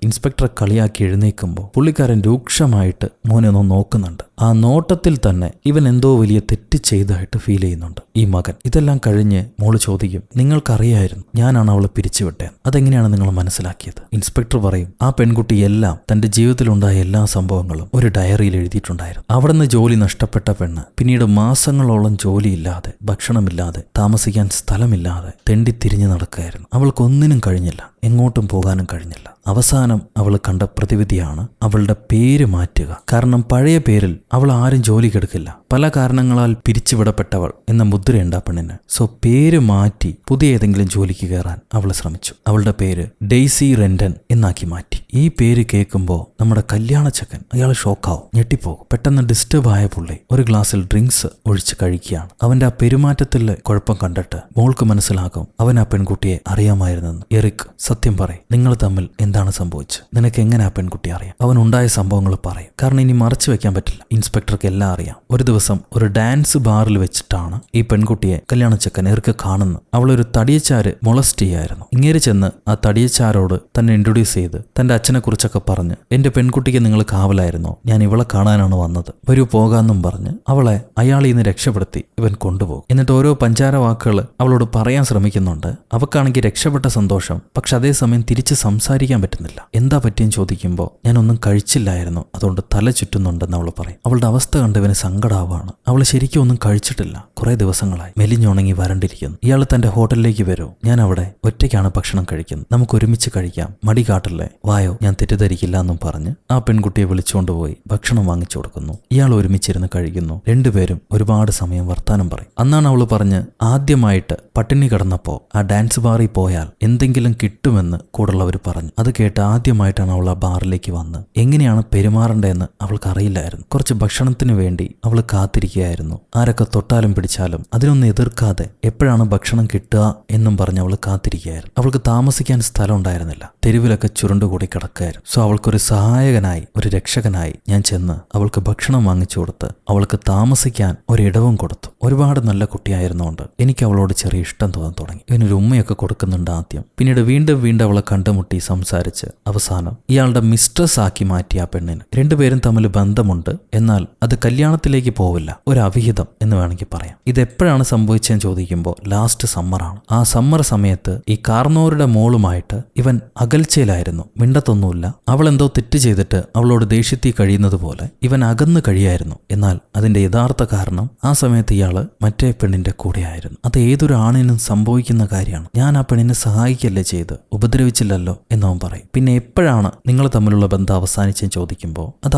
S1: ഇൻസ്പെക്ടറെ കളിയാക്കി എഴുന്നേൽക്കുമ്പോൾ പുള്ളിക്കാരൻ രൂക്ഷമായിട്ട് മോനെ ഒന്ന് നോക്കുന്നുണ്ട്. ആ നോട്ടത്തിൽ തന്നെ ഇവൻ എന്തോ വലിയ തെറ്റ് ചെയ്തതായിട്ട് ഫീൽ ചെയ്യുന്നുണ്ട് ഈ മകൻ. ഇതെല്ലാം കഴിഞ്ഞ് മോള് ചോദിക്കും, നിങ്ങൾക്കറിയായിരുന്നു ഞാനാണ് അവളെ പിരിച്ചുവിട്ടത്, അതെങ്ങനെയാണ് നിങ്ങൾ മനസ്സിലാക്കിയത്? ഇൻസ്പെക്ടർ പറയും, ആ പെൺകുട്ടി എല്ലാം തന്റെ ജീവിതത്തിലുണ്ടായ എല്ലാ സംഭവങ്ങളും ഒരു ഡയറിയിൽ എഴുതിയിട്ടുണ്ടായിരുന്നു. അവിടുന്ന് ജോലി നഷ്ടപ്പെട്ട പെണ്ണ് പിന്നീട് മാസങ്ങളോളം ജോലിയില്ലാതെ, ഭക്ഷണമില്ലാതെ, താമസിക്കാൻ സ്ഥലമില്ലാതെ തെണ്ടിത്തിരിഞ്ഞു നടക്കുകയായിരുന്നു. അവൾക്കൊന്നിനും കഴിഞ്ഞില്ല, എങ്ങോട്ടും പോകാനും കഴിഞ്ഞില്ല. അവസാനം അവൾ കണ്ട പ്രതിവിധിയാണ് അവളുടെ പേര് മാറ്റുക. കാരണം പഴയ പേരിൽ അവൾ ആരും ജോലി കെടുക്കില്ല, പല കാരണങ്ങളാൽ പിരിച്ചുവിടപ്പെട്ടവൾ എന്ന മുദ്രയുണ്ട് ആ പെണ്ണിന്. സോ പേര് മാറ്റി പുതിയ ഏതെങ്കിലും ജോലിക്ക് കയറാൻ അവൾ ശ്രമിച്ചു. അവളുടെ പേര് ഡെയ്സി റെൻഡൻ എന്നാക്കി മാറ്റി. ഈ പേര് കേൾക്കുമ്പോൾ നമ്മുടെ കല്യാണച്ചക്കൻ അയാൾ ഷോക്കാവും, ഞെട്ടിപ്പോകും. പെട്ടെന്ന് ഡിസ്റ്റർബ് ആയ പുള്ളി ഒരു ഗ്ലാസ്സിൽ ഡ്രിങ്ക്സ് ഒഴിച്ച് കഴിക്കുകയാണ്. അവന്റെ ആ പെരുമാറ്റത്തിൽ കുഴപ്പം കണ്ടിട്ട് മോൾക്ക് മനസ്സിലാകും അവൻ ആ പെൺകുട്ടിയെ അറിയാമായിരുന്നെന്ന്. എറിക്, സത്യം പറയും, നിങ്ങൾ തമ്മിൽ എന്താണ് സംഭവിച്ചത്? നിനക്ക് എങ്ങനെ ആ പെൺകുട്ടി അറിയാം? അവൻ ഉണ്ടായ സംഭവങ്ങൾ പറയും, കാരണം ഇനി മറച്ചു വെക്കാൻ പറ്റില്ല. ഇൻസ്പെക്ടർക്ക് എല്ലാം അറിയാം. ഒരു ദിവസം ഒരു ഡാൻസ് ബാറിൽ വെച്ചിട്ടാണ് ഈ പെൺകുട്ടിയെ കല്യാണച്ചക്കൻ എറിക് കാണുന്നത്. അവളൊരു തടിയച്ചാര് മൊളസ്റ്റ് ചെയ്യായിരുന്നു. ഇങ്ങേര് ചെന്ന് ആ തടിയച്ചാരോട് തന്നെ ഇൻട്രൊഡ്യൂസ് ചെയ്ത് തന്റെ അച്ഛനെ കുറിച്ചൊക്കെ പറഞ്ഞ്, എന്റെ പെൺകുട്ടിക്ക് നിങ്ങൾ കാവലായിരുന്നോ, ഞാൻ ഇവളെ കാണാനാണ് വന്നത്, വരൂ പോകാന്നും പറഞ്ഞ് അവളെ അയാളിൽ നിന്ന് രക്ഷപ്പെടുത്തി ഇവൻ കൊണ്ടുപോകും. എന്നിട്ട് ഓരോ പഞ്ചാര വാക്കുകൾ അവളോട് പറയാൻ ശ്രമിക്കുന്നുണ്ട്. അവക്കാണെങ്കിൽ രക്ഷപ്പെട്ട സന്തോഷം, പക്ഷെ അതേസമയം തിരിച്ച് സംസാരിക്കാൻ പറ്റുന്നില്ല. എന്താ പറ്റിയെന്ന് ചോദിക്കുമ്പോൾ ഞാനൊന്നും കഴിച്ചില്ലായിരുന്നു, അതുകൊണ്ട് തല ചുറ്റുന്നുണ്ടെന്ന് അവൾ പറയും. അവളുടെ അവസ്ഥ കണ്ട് ഇവന് സങ്കടാവാണ്. അവൾ ശരിക്കും ഒന്നും കഴിച്ചിട്ടില്ല, കുറെ ദിവസങ്ങളായി, മെലിഞ്ഞുണങ്ങി വരണ്ടിരിക്കുന്നു. ഇയാൾ തന്റെ ഹോട്ടലിലേക്ക് വരൂ, ഞാൻ അവിടെ ഒറ്റയ്ക്കാണ് ഭക്ഷണം കഴിക്കുന്നത്, നമുക്ക് ഒരുമിച്ച് കഴിക്കാം, മടി കാട്ടില്ലേ, വായോ, ഞാൻ തെറ്റിദ്ധരിക്കില്ല എന്നും പറഞ്ഞ് ആ പെൺകുട്ടിയെ വിളിച്ചുകൊണ്ടുപോയി ഭക്ഷണം വാങ്ങിച്ചു കൊടുക്കുന്നു. ഇയാൾ ഒരുമിച്ചിരുന്ന് കഴിക്കുന്നു. രണ്ടുപേരും ഒരുപാട് സമയം വർത്താനം പറയും. അന്നാണ് അവൾ പറഞ്ഞ്, ആദ്യമായിട്ട് പട്ടിണി കിടന്നപ്പോ ആ ഡാൻസ് ബാറിൽ പോയാൽ എന്തെങ്കിലും കിട്ടുമെന്ന് കൂടുള്ളവർ പറഞ്ഞു. അത് കേട്ട് ആദ്യമായിട്ടാണ് അവൾ ആ ബാറിലേക്ക് വന്ന് എങ്ങനെയാണ് പെരുമാറേണ്ടതെന്ന് അവൾക്ക് അറിയില്ലായിരുന്നു. കുറച്ച് ഭക്ഷണത്തിന് വേണ്ടി അവൾ കാത്തിരിക്കുകയായിരുന്നു. ആരൊക്കെ തൊട്ടാലും പിടിച്ചാലും അതിനൊന്നും എതിർക്കാതെ എപ്പോഴാണ് ഭക്ഷണം കിട്ടുക എന്നും പറഞ്ഞ് അവൾ കാത്തിരിക്കുകയായിരുന്നു. അവൾക്ക് താമസിക്കാൻ സ്ഥലം ഉണ്ടായിരുന്നില്ല, തെരുവിലൊക്കെ ചുരുണ്ടുകൂടി കിടക്കുകയായിരുന്നു. സോ അവൾക്കൊരു സഹായകനായി, ഒരു രക്ഷകനായി ഞാൻ ചെന്ന് അവൾക്ക് ഭക്ഷണം വാങ്ങിച്ചു കൊടുത്ത് അവൾക്ക് താമസിക്കാൻ ഒരിടവും കൊടുത്തു. ഒരുപാട് നല്ല കുട്ടിയായിരുന്നുകൊണ്ട് എനിക്ക് അവളോട് ചെറിയ ഇഷ്ടം തോന്നാൻ തുടങ്ങി. ഇവനൊരു ഉമ്മയൊക്കെ കൊടുക്കുന്നുണ്ട് ആദ്യം. പിന്നീട് വീണ്ടും അവളെ കണ്ടുമുട്ടി സംസാരിച്ച് അവസാനം ഇയാളുടെ മിസ്ട്രസ് ആക്കി മാറ്റി ആ പെണ്ണിന്. രണ്ടുപേരും തമ്മിൽ ബന്ധമുണ്ട്, എന്നാൽ അത് കല്യാണത്തിലേക്ക് പോവില്ല, ഒരു അവിഹിതം എന്ന് വേണമെങ്കിൽ പറയാം. ഇതെപ്പോഴാണ് സംഭവിച്ചതെന്ന് ചോദിക്കുമ്പോൾ ലാസ്റ്റ് സമ്മറാണ്. ആ സമ്മർ സമയത്ത് ഈ കാർന്നോരുടെ മോളുമായിട്ട് ഇവൻ അകൽച്ചയിലായിരുന്നു, മിണ്ടത്തൊന്നുമില്ല. അവൾ എന്തോ തെറ്റ് ചെയ്തിട്ട് അവളോട് ദേഷ്യത്തിൽ കഴിയുന്നത് പോലെ ഇവൻ അകന്ന് കഴിയായിരുന്നു. എന്നാൽ അതിന്റെ യഥാർത്ഥ കാരണം ആ സമയത്ത് ഇയാള് മറ്റേ പെണ്ണിന്റെ കൂടെയായിരുന്നു. അത് ഏതൊരു ആണിനും സംഭവിക്കുന്ന കാര്യമാണ്. ഞാൻ ആ പെണ്ണിനെ സഹായിക്കല്ലേ ചെയ്ത്, ഉപദ്രവിച്ചില്ലല്ലോ എന്നവൻ പറയും. പിന്നെ എപ്പോഴാണ് നിങ്ങൾ തമ്മിലുള്ള ബന്ധം അവസാനിച്ചെന്ന് ചോദിക്കുമ്പോൾ അത്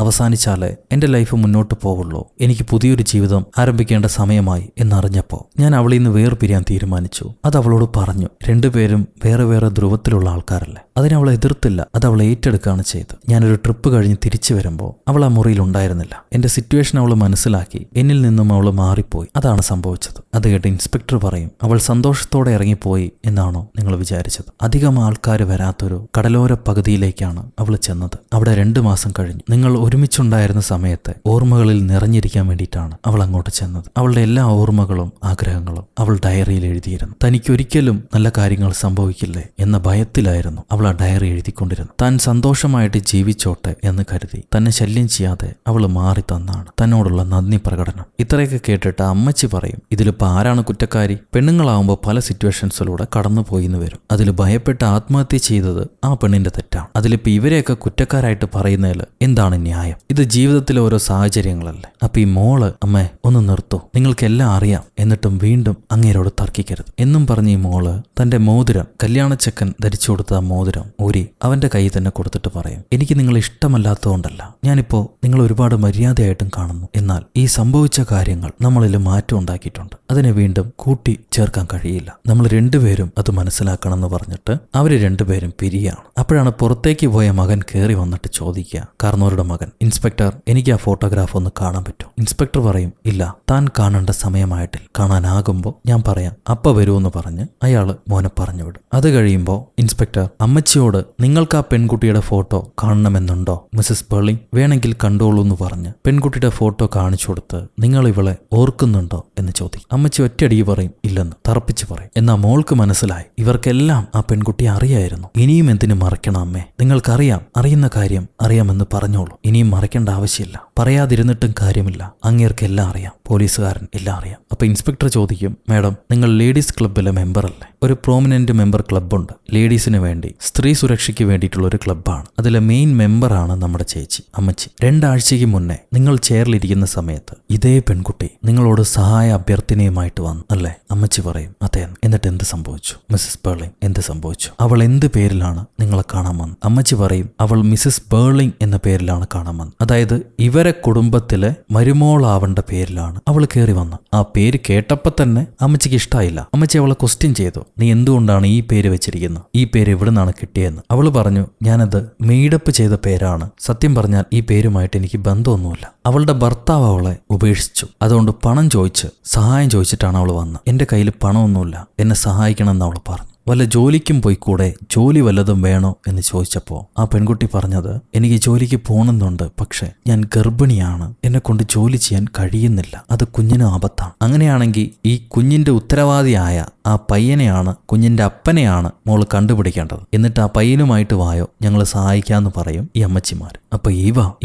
S1: അവസാനിച്ചാലേ എന്റെ ലൈഫ് മുന്നോട്ട് പോവുള്ളൂ, എനിക്ക് പുതിയൊരു ജീവിതം ആരംഭിക്കേണ്ട സമയമായി എന്നറിഞ്ഞപ്പോൾ ഞാൻ അവളിൽ നിന്ന് വേർപിരിയാൻ തീരുമാനിച്ചു. അത് അവളോട് പറഞ്ഞു. രണ്ടുപേരും വേറെ ധ്രുവത്തിലുള്ള ആൾക്കാരല്ലേ, അതിനവൾ എതിർത്തില്ല, അത് അവൾ ഏറ്റെടുക്കുകയാണ് ചെയ്തത്. ഞാനൊരു ട്രിപ്പ് കഴിഞ്ഞ് തിരിച്ചു വരുമ്പോൾ അവൾ ആ മുറിയിൽ ഉണ്ടായിരുന്നില്ല. എന്റെ സിറ്റുവേഷൻ അവൾ മനസ്സിലാക്കി എന്നിൽ നിന്നും അവള് മാറിപ്പോയി. അതാണ് സംഭവിച്ചത്. അത് കേട്ട് ഇൻസ്പെക്ടർ പറയും, അവൾ സന്തോഷത്തോടെ ഇറങ്ങിപ്പോയി എന്നാണോ നിങ്ങൾ വിചാരിച്ചത്? അധികം ആൾക്കാർ വരാത്തൊരു കടലോര പകുതിയിലേക്കാണ് അവൾ ചെന്നത്. അവിടെ 2 മാസം കഴിഞ്ഞു. നിങ്ങൾ ഒരുമിച്ചുണ്ടായിരുന്ന സമയത്തെ ഓർമ്മകളിൽ നിറഞ്ഞിരിക്കാൻ വേണ്ടിയിട്ടാണ് അവൾ അങ്ങോട്ട് ചെന്നത്. അവളുടെ എല്ലാ ഓർമ്മകളും ആഗ്രഹങ്ങളും അവൾ ഡയറിയിൽ എഴുതിയിരുന്നു. തനിക്കൊരിക്കലും നല്ല കാര്യങ്ങൾ സംഭവിക്കില്ലേ എന്ന ഭയത്തിലായിരുന്നു അവൾ ആ ഡയറി എഴുതിക്കൊണ്ടിരുന്നത്. താൻ സന്തോഷമായിട്ട് ജീവിച്ചോട്ടെ എന്ന് കരുതി തന്നെ ശല്യം ചെയ്യാതെ അവൾ മാറി തന്നാണ് തന്നോടുള്ള നന്ദി പ്രകടനം. ഇത്രയൊക്കെ കേട്ടിട്ട് അമ്മച്ചി പറയും, ഇതിലിപ്പോൾ ആരാണ് കുറ്റക്കാരി? പെണ്ണുങ്ങളാവുമ്പോൾ പല സിറ്റുവേഷൻസിലൂടെ കടന്നുപോയി എന്ന് വരും. അതിൽ ഭയപ്പെട്ട് ആത്മഹത്യ ചെയ്തത് ആ പെണ്ണിന്റെ തെറ്റാണ്. അതിലിപ്പോൾ ഇവരെയൊക്കെ കുറ്റക്കാരായിട്ട് പറയുന്നതിൽ എന്താണ് ന്യായം? ഇത് ജീവിതത്തിലെ ഓരോ സാഹചര്യങ്ങളല്ലേ. അപ്പൊ ഈ മോള്, അമ്മേ ഒന്ന് നിർത്തൂ, നിങ്ങൾക്കെല്ലാം അറിയാം, എന്നിട്ടും വീണ്ടും അങ്ങേരോട് തർക്കിക്കരുത് എന്നും പറഞ്ഞ് ഈ മോള് തന്റെ മോതിരം, കല്യാണച്ചക്കൻ ധരിച്ചു കൊടുത്ത ആ മോതിരം ഊരി അവന്റെ കയ്യിൽ തന്നെ കൊടുത്തിട്ട് പറയും, എനിക്ക് നിങ്ങൾ ഇഷ്ടമല്ലാത്തതുകൊണ്ടല്ല, ഞാനിപ്പോ നിങ്ങൾ ഒരുപാട് മര്യാദയായിട്ടും കാണുന്നു. എന്നാൽ ഈ സംഭവിച്ച കാര്യങ്ങൾ നമ്മളിൽ മാറ്റം ഉണ്ടാക്കിയിട്ടുണ്ട്. അതിനെ വീണ്ടും കൂട്ടി ചേർക്കാൻ കഴിയില്ല. നമ്മൾ രണ്ടുപേരും അത് മനസ്സിലാക്കണം എന്ന് പറഞ്ഞിട്ട് അവര് രണ്ടുപേരും പിരിയാണ്. അപ്പോഴാണ് പുറത്തേക്ക് പോയ മകൻ കയറി വന്നിട്ട് ചോദിക്കുക, കാർന്നോരുടെ മകൻ, ഇൻസ്പെക്ടർ, എനിക്ക് ആ ഫോട്ടോഗ്രാഫ് ഒന്ന് കാണാൻ പറ്റുമോ? ഇൻസ്പെക്ടർ പറയും, ഇല്ല, താൻ കാണേണ്ട സമയമായിട്ടില്ല, കാണാനാകുമ്പോൾ ഞാൻ പറയാം, അപ്പ വരുമെന്ന് പറഞ്ഞ് അയാള് മോനെ പറഞ്ഞു വിടും. അത് കഴിയുമ്പോൾ ഇൻസ്പെക്ടർ അമ്മച്ചിയോട്, നിങ്ങൾക്ക് ആ പെൺകുട്ടിയുടെ ഫോട്ടോ കാണണമെന്നുണ്ടോ മിസ്സസ് ബേർലിംഗ്? വേണമെങ്കിൽ കണ്ടോളൂ എന്ന് പറഞ്ഞ് പെൺകുട്ടിയുടെ ഫോട്ടോ കാണിച്ചു കൊടുത്ത്, നിങ്ങൾ ഇവളെ ഓർക്കുന്നുണ്ടോ എന്ന് ചോദിക്കും. അമ്മച്ചി ഒറ്റയടിക്ക് പറയും, ഇല്ലെന്ന് തറപ്പിച്ച് പറയും. എന്നാൽ മോൾക്ക് മനസ്സിലായി, ഇവർക്കെല്ലാം ആ പെൺകുട്ടിയെ അറിയായിരുന്നു. ഇനിയും എന്തിനു മറയ്ക്കണം അമ്മേ? നിങ്ങൾക്കറിയാം, അറിയുന്ന കാര്യം അറിയാമെന്ന് പറഞ്ഞോളൂ, ഇനിയും മറയ്ക്കേണ്ട ആവശ്യമില്ല. പറയാതിരുന്നിട്ടും കാര്യമില്ല, അങ്ങേർക്കെല്ലാം അറിയാം, പോലീസുകാരൻ എല്ലാം അറിയാം. അപ്പൊ ഇൻസ്പെക്ടർ ചോദിക്കും, മാഡം, നിങ്ങൾ ലേഡീസ് ക്ലബ്ബിലെ മെമ്പർ അല്ലേ? ഒരു പ്രോമിനന്റ് മെമ്പർ ക്ലബ്ബുണ്ട്, ലേഡീസിന് വേണ്ടി, സ്ത്രീ സുരക്ഷയ്ക്ക് വേണ്ടിയിട്ടുള്ള ഒരു ക്ലബ്ബാണ്. അതിലെ മെയിൻ മെമ്പറാണ് നമ്മുടെ ചേച്ചി അമ്മച്ചി. 2 ആഴ്ചയ്ക്ക് മുന്നേ നിങ്ങൾ ചെയറിലിരിക്കുന്ന സമയത്ത് ഇതേ പെൺകുട്ടി നിങ്ങളോട് സഹായ അഭ്യർത്ഥനയുമായിട്ട് വന്നു അല്ലേ? അമ്മച്ചി പറയും, അതെ. എന്നിട്ട് എന്ത് സംഭവിച്ചു മിസ്സസ് ബേർലിംഗ്? എന്ത് സംഭവിച്ചു? അവൾ എന്ത് പേരിലാണ് നിങ്ങളെ കാണാൻ വന്നത്? അമ്മച്ചി പറയും, അവൾ മിസ്സസ് ബേർലിംഗ് എന്ന പേരിലാണ് കാണാൻ വന്നത്. അതായത് ഇവരെ കുടുംബത്തിലെ മരുമോളാവേണ്ട പേരിലാണ് അവൾ കയറി വന്നത്. ആ പേര് കേട്ടപ്പോ തന്നെ അമ്മച്ചിക്ക് ഇഷ്ടമായില്ല. അമ്മച്ചി അവളെ ക്വസ്റ്റ്യൻ ചെയ്തു, നീ എന്തുകൊണ്ടാണ് ഈ പേര് വെച്ചിരിക്കുന്നത്? ഈ പേര് എവിടെ നിന്നാണ് കിട്ടിയെന്ന്. അവള് പറഞ്ഞു, ഞാനത് മെയ്ഡപ്പ് ചെയ്ത പേരാണ്. സത്യം പറഞ്ഞാൽ ഈ പേരുമായിട്ട് എനിക്ക് ബന്ധമൊന്നുമില്ല. അവളുടെ ഭർത്താവ് അവളെ ഉപേക്ഷിച്ചു. അതുകൊണ്ട് പണം ചോദിച്ച്, സഹായം ചോദിച്ചിട്ടാണ് അവൾ വന്നത്. എന്റെ കയ്യിൽ പണമൊന്നുമില്ല, എന്നെ സഹായിക്കണമെന്ന് അവൾ പറഞ്ഞു. വല്ല ജോലിക്കും പോയിക്കൂടെ, ജോലി വല്ലതും വേണോ എന്ന് ചോദിച്ചപ്പോൾ ആ പെൺകുട്ടി പറഞ്ഞത്, എനിക്ക് ജോലിക്ക് പോകണമെന്നുണ്ട്, പക്ഷെ ഞാൻ ഗർഭിണിയാണ്, എന്നെ കൊണ്ട് ജോലി ചെയ്യാൻ കഴിയുന്നില്ല, അത് കുഞ്ഞിന് ആപത്താണ്. അങ്ങനെയാണെങ്കിൽ ഈ കുഞ്ഞിന്റെ ഉത്തരവാദിയായ ആ പയ്യനെയാണ്, കുഞ്ഞിന്റെ അപ്പനെയാണ് മോള് കണ്ടുപിടിക്കേണ്ടത്. എന്നിട്ട് ആ പയ്യനുമായിട്ട് വായോ, ഞങ്ങൾ സഹായിക്കാന്ന് പറയും ഈ അമ്മച്ചിമാർ. അപ്പൊ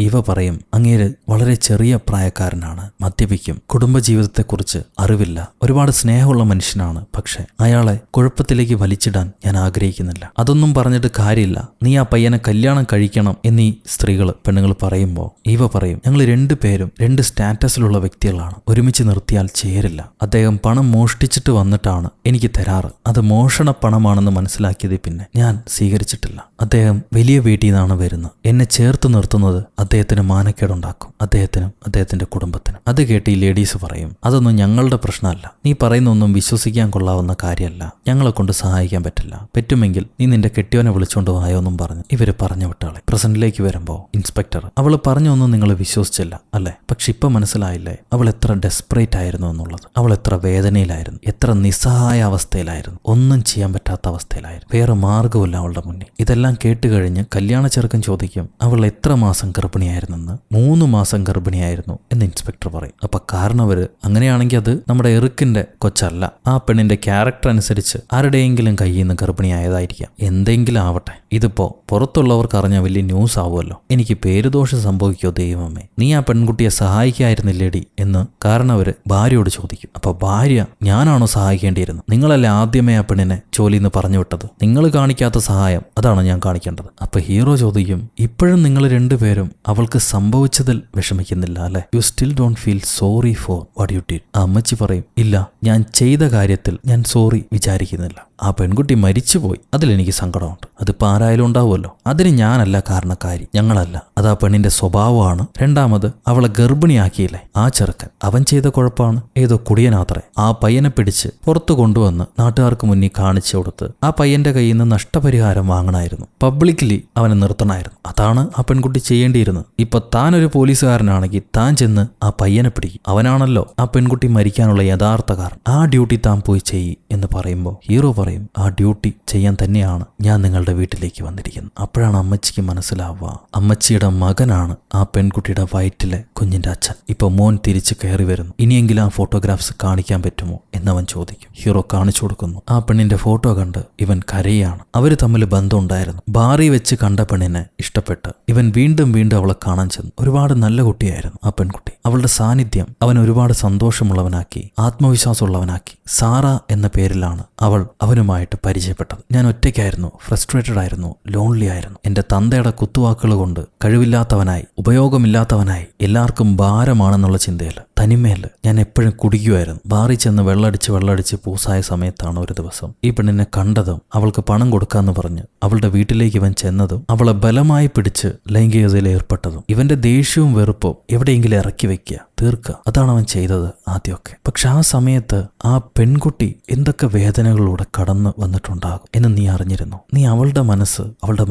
S1: ഈവ പറയും, അങ്ങേര് വളരെ ചെറിയ പ്രായക്കാരനാണ്, മദ്യപിക്കും, കുടുംബജീവിതത്തെക്കുറിച്ച് അറിവില്ല, ഒരുപാട് സ്നേഹമുള്ള മനുഷ്യനാണ്, പക്ഷെ അയാളെ കുഴപ്പത്തിലേക്ക് വലിച്ചിടാൻ ഞാൻ ആഗ്രഹിക്കുന്നില്ല. അതൊന്നും പറഞ്ഞിട്ട് കാര്യമില്ല, നീ ആ പയ്യനെ കല്യാണം കഴിക്കണം എന്നീ പെണ്ണുങ്ങൾ പറയുമ്പോൾ ഈവ പറയും, ഞങ്ങൾ 2 പേരും 2 സ്റ്റാറ്റസിലുള്ള വ്യക്തികളാണ്, ഒരുമിച്ച് നിർത്തിയാൽ ചേരില്ല. അദ്ദേഹം പണം മോഷ്ടിച്ചിട്ട് വന്നിട്ടാണ് എനിക്ക് തരാറ്, അത് മോഷണ പണമാണെന്ന് മനസ്സിലാക്കിയത് പിന്നെ ഞാൻ സ്വീകരിച്ചിട്ടില്ല. അദ്ദേഹം വലിയ വീട്ടിൽ നിന്നാണ് വരുന്നത്, എന്നെ ചേർത്ത് നിർത്തുന്നത് അദ്ദേഹത്തിന് മാനക്കേടുണ്ടാക്കും, അദ്ദേഹത്തിനും അദ്ദേഹത്തിന്റെ കുടുംബത്തിനും. അത് കേട്ട് ഈ ലേഡീസ് പറയും, അതൊന്നും ഞങ്ങളുടെ പ്രശ്നമല്ല, നീ പറയുന്നൊന്നും വിശ്വസിക്കാൻ കൊള്ളാവുന്ന കാര്യമല്ല, ഞങ്ങളെ കൊണ്ട് സഹായിക്കാൻ പറ്റില്ല, പറ്റുമെങ്കിൽ നീ നിന്റെ കെട്ടിയോനെ വിളിച്ചോണ്ട് വായോന്നും പറഞ്ഞ് ഇവര് പറഞ്ഞു വിട്ടാളെ. പ്രസന്റിലേക്ക് വരുമ്പോ ഇൻസ്പെക്ടർ, അവള് പറഞ്ഞൊന്നും നിങ്ങൾ വിശ്വസിച്ചില്ല അല്ലെ? പക്ഷെ ഇപ്പൊ മനസ്സിലായില്ലേ അവൾ എത്ര ഡെസ്പറേറ്റ് ആയിരുന്നു എന്നുള്ളത്, അവൾ എത്ര വേദനയിലായിരുന്നു, എത്ര നിസ്സഹായ അവസ്ഥയിലായിരുന്നു, ഒന്നും ചെയ്യാൻ പറ്റാത്ത അവസ്ഥയിലായിരുന്നു, വേറെ മാർഗമില്ല അവളുടെ മുന്നിൽ. ഇതെല്ലാം കേട്ട് കഴിഞ്ഞ് കല്യാണ ചെറുക്കൻ ചോദിക്കും, അവൾ എത്ര മാസം ഗർഭിണിയായിരുന്നെന്ന്. 3 മാസം ഗർഭിണിയായിരുന്നു എന്ന് ഇൻസ്പെക്ടർ പറയും. അപ്പൊ കാരണവര്, അങ്ങനെയാണെങ്കിൽ അത് നമ്മുടെ എറുക്കിന്റെ കൊച്ചല്ല, ആ പെണ്ണിന്റെ ക്യാരക്ടർ അനുസരിച്ച് ആരുടെയെങ്കിലും കയ്യിൽ നിന്ന് ഗർഭിണിയായതായിരിക്കാം, എന്തെങ്കിലും ആവട്ടെ, ഇതിപ്പോ പുറത്തുള്ളവർക്ക് അറിഞ്ഞാൽ വലിയ ന്യൂസ് ആവുമല്ലോ, എനിക്ക് പേരുദോഷം സംഭവിക്കോ ദൈവമേ, നീ ആ പെൺകുട്ടിയെ സഹായിക്കായിരുന്നില്ലേടി എന്ന് കാരണവര് ഭാര്യയോട് ചോദിക്കും. അപ്പൊ ഭാര്യ, ഞാനാണോ സഹായിക്കേണ്ടിയിരുന്നത്? നിങ്ങളല്ലേ ആദ്യമേ ആ പെണ്ണിനെ ജോലിന്ന് പറഞ്ഞു വിട്ടത്, നിങ്ങൾ കാണിക്കാത്ത സഹായം അതാണ് ഞാൻ കാണിക്കേണ്ടത്. അപ്പൊ ഹീറോ ചോദിക്കും, ഇപ്പോഴും നിങ്ങൾ 2 പേരും അവൾക്ക് സംഭവിച്ചതിൽ വിഷമിക്കുന്നില്ല അല്ലെ? You still don't feel sorry for what you did? ആ അമ്മച്ചി പറയും, ഇല്ല, ഞാൻ ചെയ്ത കാര്യത്തിൽ ഞാൻ സോറി വിചാരിക്കുന്നില്ല. ആ പെൺകുട്ടി മരിച്ചുപോയി. അതിലെനിക്ക് സങ്കടമുണ്ട്. അതിപ്പോൾ ആരായാലും ഉണ്ടാവുമല്ലോ. അതിന് ഞാനല്ല കാരണക്കാരി, ഞങ്ങളല്ല. അത് ആ പെണ്ണിന്റെ സ്വഭാവമാണ്. രണ്ടാമത് അവളെ ഗർഭിണിയാക്കിയില്ലേ ആ ചെറുക്കൻ, അവൻ ചെയ്ത കുഴപ്പമാണ്. ഏതോ കുടിയനാത്രേ. ആ പയ്യനെ പിടിച്ച് പുറത്തു കൊണ്ടുവന്ന് നാട്ടുകാർക്ക് മുന്നിൽ കാണിച്ചു കൊടുത്ത് ആ പയ്യന്റെ കയ്യിൽ നിന്ന് നഷ്ടപരിഹാരം വാങ്ങണമായിരുന്നു. പബ്ലിക്കലി അവനെ നിർത്തണമായിരുന്നു. അതാണ് ആ പെൺകുട്ടി ചെയ്യേണ്ടിയിരുന്നത്. ഇപ്പൊ താനൊരു പോലീസുകാരനാണെങ്കിൽ താൻ ചെന്ന് ആ പയ്യനെ പിടിക്കും. അവനാണല്ലോ ആ പെൺകുട്ടി മരിക്കാനുള്ള യഥാർത്ഥ കാരണം. ആ ഡ്യൂട്ടി താൻ പോയി ചെയ്യ് എന്ന് പറയുമ്പോൾ ഹീറോ പറയും, ആ ഡ്യൂട്ടി ചെയ്യാൻ തന്നെയാണ് ഞാൻ നിങ്ങളുടെ വീട്ടിലേക്ക് വന്നിരിക്കുന്നത്. അപ്പോഴാണ് അമ്മച്ചിക്ക് മനസ്സിലാവുക, അമ്മച്ചിയുടെ മകനാണ് ആ പെൺകുട്ടിയുടെ വയറ്റിലെ കുഞ്ഞിന്റെ അച്ഛൻ. ഇപ്പൊ മോൻ തിരിച്ച് കയറി വരുന്നു. ഇനിയെങ്കിലും ആ ഫോട്ടോഗ്രാഫ്സ് കാണിക്കാൻ പറ്റുമോ എന്നവൻ ചോദിക്കും. ഹീറോ കാണിച്ചു കൊടുക്കുന്നു. ആ പെണ്ണിന്റെ ഫോട്ടോ കണ്ട് ഇവൻ കരയാണ്. അവര് തമ്മിൽ ബന്ധമുണ്ടായിരുന്നു. ബാറി വെച്ച് കണ്ട പെണ്ണിനെ ഇഷ്ടപ്പെട്ട് ഇവൻ വീണ്ടും വീണ്ടും അവളെ കാണാൻ ചെന്നു. ഒരുപാട് നല്ല കുട്ടിയായിരുന്നു ആ പെൺകുട്ടി. അവളുടെ സാന്നിധ്യം അവൻ ഒരുപാട് സന്തോഷമുള്ളവനാക്കി, ആത്മവിശ്വാസമുള്ളവനാക്കി. സാറ എന്ന പേരിലാണ് അവൾ അവനുമായിട്ട് പരിചയപ്പെട്ടത്. ഞാൻ ഒറ്റയ്ക്കായിരുന്നു, ഫ്രസ്ട്രേറ്റഡ് ആയിരുന്നു, ലോൺലി ആയിരുന്നു. എന്റെ തന്തയുടെ കുത്തുവാക്കുകൾ കൊണ്ട് കഴിവില്ലാത്തവനായി, ഉപയോഗമില്ലാത്തവനായി, എല്ലാവർക്കും ഭാരമാണെന്നുള്ള ചിന്തയിൽ, തനിമയിൽ ഞാൻ എപ്പോഴും കുടിക്കുമായിരുന്നു. ബാറി ചെന്ന് വെള്ളടിച്ച് പൂസായ സമയത്താണ് ഒരു ദിവസം ഈ പെണ്ണിനെ കണ്ടതും അവൾക്ക് പണം കൊടുക്കാന്ന് പറഞ്ഞ് അവളുടെ വീട്ടിലേക്ക് ഇവൻ ചെന്നതും അവളെ ബലമായി പിടിച്ച് ലൈംഗികതയിൽ ഏർപ്പെട്ടതും ഇവന്റെ ദേഷ്യവും വെറുപ്പും എവിടെയെങ്കിലും ഇറക്കി വെക്കുക, തീർക്കുക. അതാണ് അവൻ ചെയ്തത് ആദ്യമൊക്കെ. പക്ഷെ ആ സമയത്ത് ആ പെൺകുട്ടി എന്തൊക്കെ വേദനകളിലൂടെ കടന്നു വന്നിട്ടുണ്ടാകും എന്ന് നീ അറിഞ്ഞിരുന്നു? നീ അവളുടെ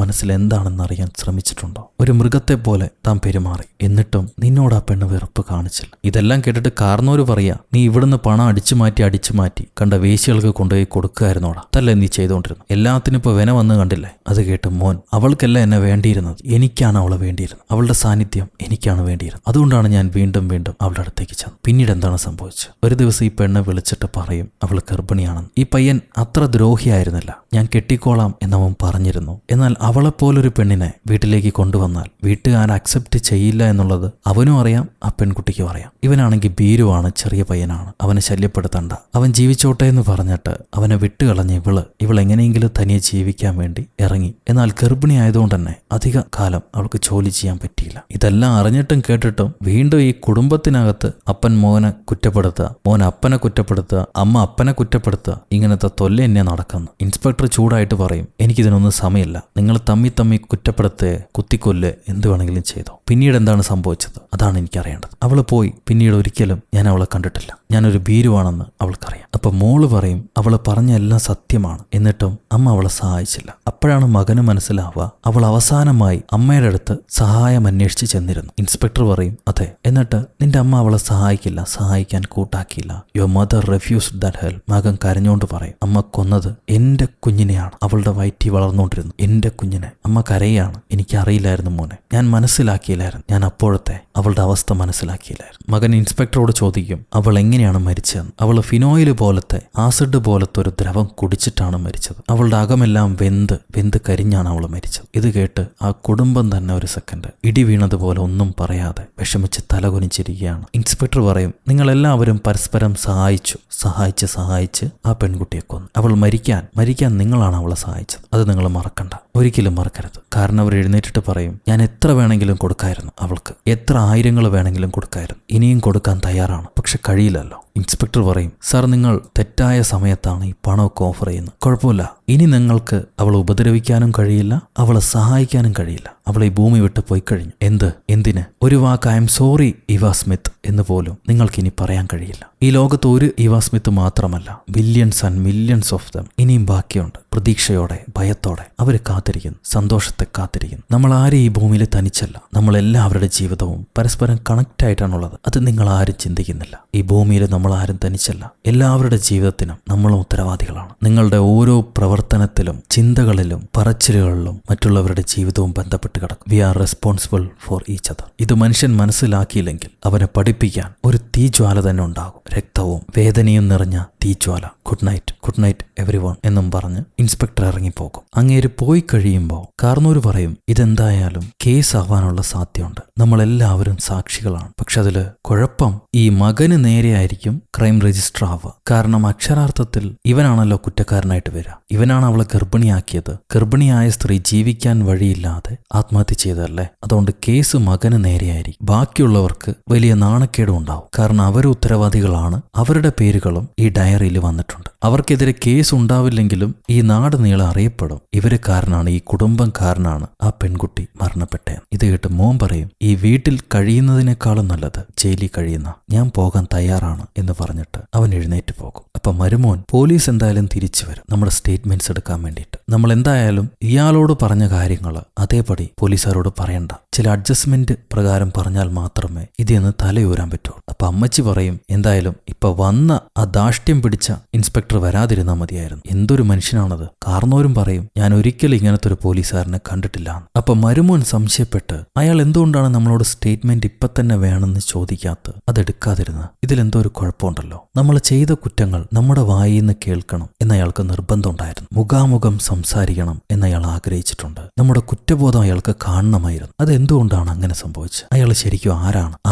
S1: മനസ്സിൽ എന്താണെന്ന് അറിയാൻ ശ്രമിച്ചിട്ടുണ്ടോ? ഒരു മൃഗത്തെ പോലെ താൻ പെരുമാറി, എന്നിട്ടും നിന്നോട് ആ പെണ്ണ് വെറുപ്പ് കാണിച്ചില്ല. ഇതെല്ലാം കേട്ടിട്ട് കാർന്നോര് പറയാ, നീ ഇവിടുന്ന് പണം അടിച്ചു മാറ്റി കണ്ട വേശ്യകൾക്ക് കൊണ്ടുപോയി കൊടുക്കുകയായിരുന്നോടാ. അതല്ലേ നീ ചെയ്തുകൊണ്ടിരുന്നു? എല്ലാത്തിനും ഇപ്പൊ വെന വന്ന് കണ്ടില്ലേ? അത് കേട്ട് മോൻ, അവൾക്കല്ല എന്നെ വേണ്ടിയിരുന്നത്, എനിക്കാണ് അവളെ വേണ്ടിയിരുന്നത്. അവളുടെ സാന്നിധ്യം എനിക്കാണ് വേണ്ടിയിരുന്നത്. അതുകൊണ്ടാണ് ഞാൻ വീണ്ടും അവളുടെ അടുത്തേക്ക് ചെന്നു. പിന്നീട് എന്താണ് സംഭവിച്ചത്? ഒരു ദിവസം ഈ പെണ്ണ് വിളിച്ചിട്ട് പറയും അവൾ ഗർഭിണിയാണെന്ന്. ഈ പയ്യൻ അത്ര ദ്രോഹിയായിരുന്നില്ല. ഞാൻ കെട്ടിക്കോളാം എന്നവൻ പറഞ്ഞിരുന്നു. എന്നാൽ അവളെപ്പോലൊരു പെണ്ണിനെ വീട്ടിലേക്ക് കൊണ്ടുവന്നാൽ വീട്ടുകാർ അക്സെപ്റ്റ് ചെയ്യില്ല എന്നുള്ളത് അവനും അറിയാം, ആ പെൺകുട്ടിക്കും അറിയാം. ഇവനാണെങ്കിൽ ഭീരുവാണ്, ചെറിയ പയ്യനാണ്, അവനെ ശല്യപ്പെടുത്തണ്ട, അവൻ ജീവിച്ചോട്ടെ എന്ന് പറഞ്ഞിട്ട് അവനെ വിട്ടുകളഞ്ഞ് ഇവൾ എങ്ങനെയെങ്കിലും തനിയെ ജീവിക്കാൻ വേണ്ടി ഇറങ്ങി. എന്നാൽ ഗർഭിണി ആയതുകൊണ്ട് തന്നെ അധിക കാലം അവൾക്ക് ജോലി ചെയ്യാൻ പറ്റിയില്ല. ഇതെല്ലാം അറിഞ്ഞിട്ടും കേട്ടിട്ടും വീണ്ടും ഈ കുടുംബത്തിനകത്ത് അപ്പൻ മോനെ കുറ്റപ്പെടുത്തുക, മോൻ അപ്പനെ കുറ്റപ്പെടുത്തുക, അമ്മ അപ്പനെ കുറ്റപ്പെടുത്തുക, ഇങ്ങനത്തെ തൊല്ല എന്നെ നടക്കുന്നു. ഇൻസ്പെക്ടർ ചൂടായിട്ട് പറയും, എനിക്കിതിനൊന്നും സമയമില്ല, നിങ്ങൾ തമ്മി കുറ്റപ്പെടുത്തുക, കുത്തിക്കൊല്ല്, എന്ത് വേണമെങ്കിലും ചെയ്തോ. പിന്നീട് എന്താണ് സംഭവിച്ചത്? അതാണ് എനിക്കറിയേണ്ടത്. അവള് പോയി. പിന്നീട് ഒരിക്കലും ഞാൻ അവളെ കണ്ടിട്ടില്ല. ഞാനൊരു ഭീരുവാണെന്ന് അവൾക്കറിയാം. അപ്പൊ മോള് പറയും അവള് പറഞ്ഞ എല്ലാം സത്യമാണ്, എന്നിട്ടും അമ്മ അവളെ സഹായിച്ചില്ല. അപ്പോഴാണ് മകന് മനസ്സിലാവുക അവൾ അവസാനമായി അമ്മയുടെ അടുത്ത് സഹായം അന്വേഷിച്ച് ചെന്നിരുന്നു. ഇൻസ്പെക്ടർ പറയും, അതെ, എന്നിട്ട് നിന്റെ അമ്മ അവളെ സഹായിക്കാൻ കൂട്ടാക്കിയില്ല. Your mother refused that help. മകൻ കരഞ്ഞോണ്ട് പറയും, അമ്മ കൊന്നത് എന്റെ കുഞ്ഞിനെയാണ്, അവളുടെ വയറ്റി വളർന്നുകൊണ്ടിരുന്നു എന്റെ കുഞ്ഞിനെ. അമ്മ കരയാണ്, എനിക്കറിയില്ലായിരുന്നു മോനെ, ഞാൻ മനസ്സിലാക്കിയില്ലായിരുന്നു, ഞാൻ അപ്പോഴത്തെ അവളുടെ അവസ്ഥ മനസ്സിലാക്കിയില്ലായിരുന്നു. മകൻ ഇൻസ്പെക്ടറോട് ചോദിക്കും അവൾ എങ്ങനെയാണ് മരിച്ചതെന്ന്. അവൾ ഫിനോയിൽ പോലത്തെ, ആസിഡ് പോലത്തെ ഒരു ദ്രവം കുടിച്ചിട്ടാണ് മരിച്ചത്. അവളുടെ അകമെല്ലാം വെന്ത് കരിഞ്ഞാണ് അവൾ മരിച്ചത്. ഇത് കേട്ട് ആ കുടുംബം തന്നെ ഒരു സെക്കൻഡ് ഇടി വീണതുപോലെ ഒന്നും പറയാതെ വിഷമിച്ച് തലകുനിച്ചിരിക്കുകയാണ്. ഇൻസ്പെക്ടർ പറയും, നിങ്ങളെല്ലാവരും പരസ്പരം സഹായിച്ച് ആ പെൺകുട്ടിയെ കൊന്നു. അവൾ മരിക്കാൻ നിങ്ങളാണ് അവളെ സഹായിച്ചത്. അത് നിങ്ങൾ മറക്കണ്ട, ഒരിക്കലും മറക്കരുത്. കാരണം അവർ എഴുന്നേറ്റിട്ട് പറയും, ഞാൻ എത്ര വേണമെങ്കിലും കൊടുക്കായിരുന്നു അവൾക്ക്, എത്ര ആയിരങ്ങൾ വേണമെങ്കിലും കൊടുക്കായിരുന്നു, ഇനിയും കൊടുക്കാൻ തയ്യാറാണ്, പക്ഷെ കഴിയില്ലല്ലോ. ഇൻസ്പെക്ടർ പറയും, സാർ നിങ്ങൾ തെറ്റായ സമയത്താണ് ഈ പണമൊക്കെ ഓഫർ ചെയ്യുന്നത്. കുഴപ്പമില്ല, ഇനി നിങ്ങൾക്ക് അവളെ ഉപദ്രവിക്കാനും കഴിയില്ല, അവളെ സഹായിക്കാനും കഴിയില്ല. അവളെ ഈ ഭൂമി വിട്ട് പോയി കഴിഞ്ഞു. എന്തിന്? ഒരു വാക്ക് ഐ എം സോറി ഇവ സ്മിത്ത് എന്ന് പോലും നിങ്ങൾക്കിനി പറയാൻ കഴിയില്ല. ഈ ലോകത്ത് ഒരു ഇവ സ്മിത്ത് മാത്രമല്ല, billions and millions of them ഇനിയും ബാക്കിയുണ്ട്. പ്രതീക്ഷയോടെ, ഭയത്തോടെ അവർ കാത്തിരിക്കുന്നു, സന്തോഷത്തെ കാത്തിരിക്കുന്നു. നമ്മൾ ആരും ഈ ഭൂമിയിൽ തനിച്ചല്ല. നമ്മളെല്ലാവരുടെ ജീവിതവും പരസ്പരം കണക്റ്റ് ആയിട്ടാണുള്ളത്. അത് നിങ്ങൾ ആരും ചിന്തിക്കുന്നില്ല. ഈ ഭൂമിയിൽ നമ്മൾ ആരും തനിച്ചല്ല. എല്ലാവരുടെ ജീവിതത്തിനും നമ്മളും ഉത്തരവാദികളാണ്. നിങ്ങളുടെ ഓരോ പ്രവർത്തനത്തിലും, ചിന്തകളിലും, പറച്ചിലുകളിലും മറ്റുള്ളവരുടെ ജീവിതവും ബന്ധപ്പെട്ട് കിടക്കും. We are responsible for each other. ഇത് മനുഷ്യൻ മനസ്സിലാക്കിയില്ലെങ്കിൽ അവനെ പഠിപ്പിക്കാൻ ഒരു തീജ്വാല തന്നെ ഉണ്ടാകും. രക്തവും വേദനയും നിറഞ്ഞ തീജ്വാല. ഗുഡ് നൈറ്റ് എവരിവൺ എന്നും പറഞ്ഞ് ഇൻസ്പെക്ടർ ഇറങ്ങിപ്പോകും. അങ്ങേര് പോയി കഴിയുമ്പോൾ കാർന്നൂർ പറയും, ഇതെന്തായാലും കേസ് ആവാനുള്ള സാധ്യതയുണ്ട്, നമ്മളെല്ലാവരും സാക്ഷികളാണ്. പക്ഷെ അതില് കുഴപ്പം, ഈ മകന് നേരെയായിരിക്കും ക്രൈം രജിസ്റ്റർ ആവുക. കാരണം അക്ഷരാർത്ഥത്തിൽ ഇവനാണല്ലോ കുറ്റക്കാരനായിട്ട് വരിക. ഇവനാണ് അവളെ ഗർഭിണിയാക്കിയത്. ഗർഭിണിയായ സ്ത്രീ ജീവിക്കാൻ വഴിയില്ലാതെ ആത്മഹത്യ ചെയ്തതല്ലേ. അതുകൊണ്ട് കേസ് മകന് നേരെയായിരിക്കും. ബാക്കിയുള്ളവർക്ക് വലിയ നാണക്കേടും ഉണ്ടാവും. കാരണം അവർ ഉത്തരവാദികളാണ്. പെൺകുട്ടികളാണ്. അവരുടെ പേരുകളും ഈ ഡയറിയിൽ വന്നിട്ടുണ്ട്. അവർക്കെതിരെ കേസ് ഉണ്ടാവില്ലെങ്കിലും ഈ നാട് നീളെ അറിയപ്പെടും. ഇവര് കാരനാണ്, ഈ കുടുംബം കാരനാണ് ആ പെൺകുട്ടി മരണപ്പെട്ടത്. ഇത് കേട്ട് മോൻ പറയും, ഈ വീട്ടിൽ കഴിയുന്നതിനേക്കാളും നല്ലത് ജയിലിൽ കഴിയുന്ന, ഞാൻ പോകാൻ തയ്യാറാണ് എന്ന് പറഞ്ഞിട്ട് അവൻ എഴുന്നേറ്റ് പോകും. അപ്പൊ മരുമോൻ, പോലീസ് എന്തായാലും തിരിച്ചു വരും നമ്മുടെ സ്റ്റേറ്റ്മെന്റ്സ് എടുക്കാൻ വേണ്ടിയിട്ട്. നമ്മൾ എന്തായാലും ഇയാളോട് പറഞ്ഞ കാര്യങ്ങൾ അതേപടി പോലീസുകാരോട് പറയണ്ട, ചില അഡ്ജസ്റ്റ്മെന്റ് പ്രകാരം പറഞ്ഞാൽ മാത്രമേ ഇതിന്ന് തലയൂരാൻ പറ്റുള്ളൂ. അപ്പൊ അമ്മച്ചി പറയും, എന്തായാലും ഇപ്പൊ വന്ന ആ ധാഷ്ട്യം പിടിച്ച ഇൻസ്പെക്ടർ വരാതിരുന്നാൽ മതിയായിരുന്നു. എന്തൊരു മനുഷ്യനാണത്. കാർന്നോരും പറയും, ഞാൻ ഒരിക്കലും ഇങ്ങനത്തെ ഒരു പോലീസുകാരനെ കണ്ടിട്ടില്ല. അപ്പൊ മരുമോൻ സംശയപ്പെട്ട്, അയാൾ എന്തുകൊണ്ടാണ് നമ്മളോട് സ്റ്റേറ്റ്മെന്റ് ഇപ്പൊ തന്നെ വേണമെന്ന് ചോദിക്കാത്ത, അതെടുക്കാതിരുന്നത്? ഇതിലെന്തോ ഒരു കുഴപ്പമുണ്ടല്ലോ. നമ്മൾ ചെയ്ത കുറ്റങ്ങൾ നമ്മുടെ വായിൽ നിന്ന് കേൾക്കണം എന്നയാൾക്ക് നിർബന്ധം ഉണ്ടായിരുന്നു. മുഖാമുഖം സംസാരിക്കണം എന്നയാൾ ആഗ്രഹിച്ചിട്ടുണ്ട്. നമ്മുടെ കുറ്റബോധം അയാൾക്ക് കാണണമായിരുന്നു. അതെന്തുകൊണ്ടാണ് അങ്ങനെ സംഭവിച്ചത്? അയാൾ ശരിക്കും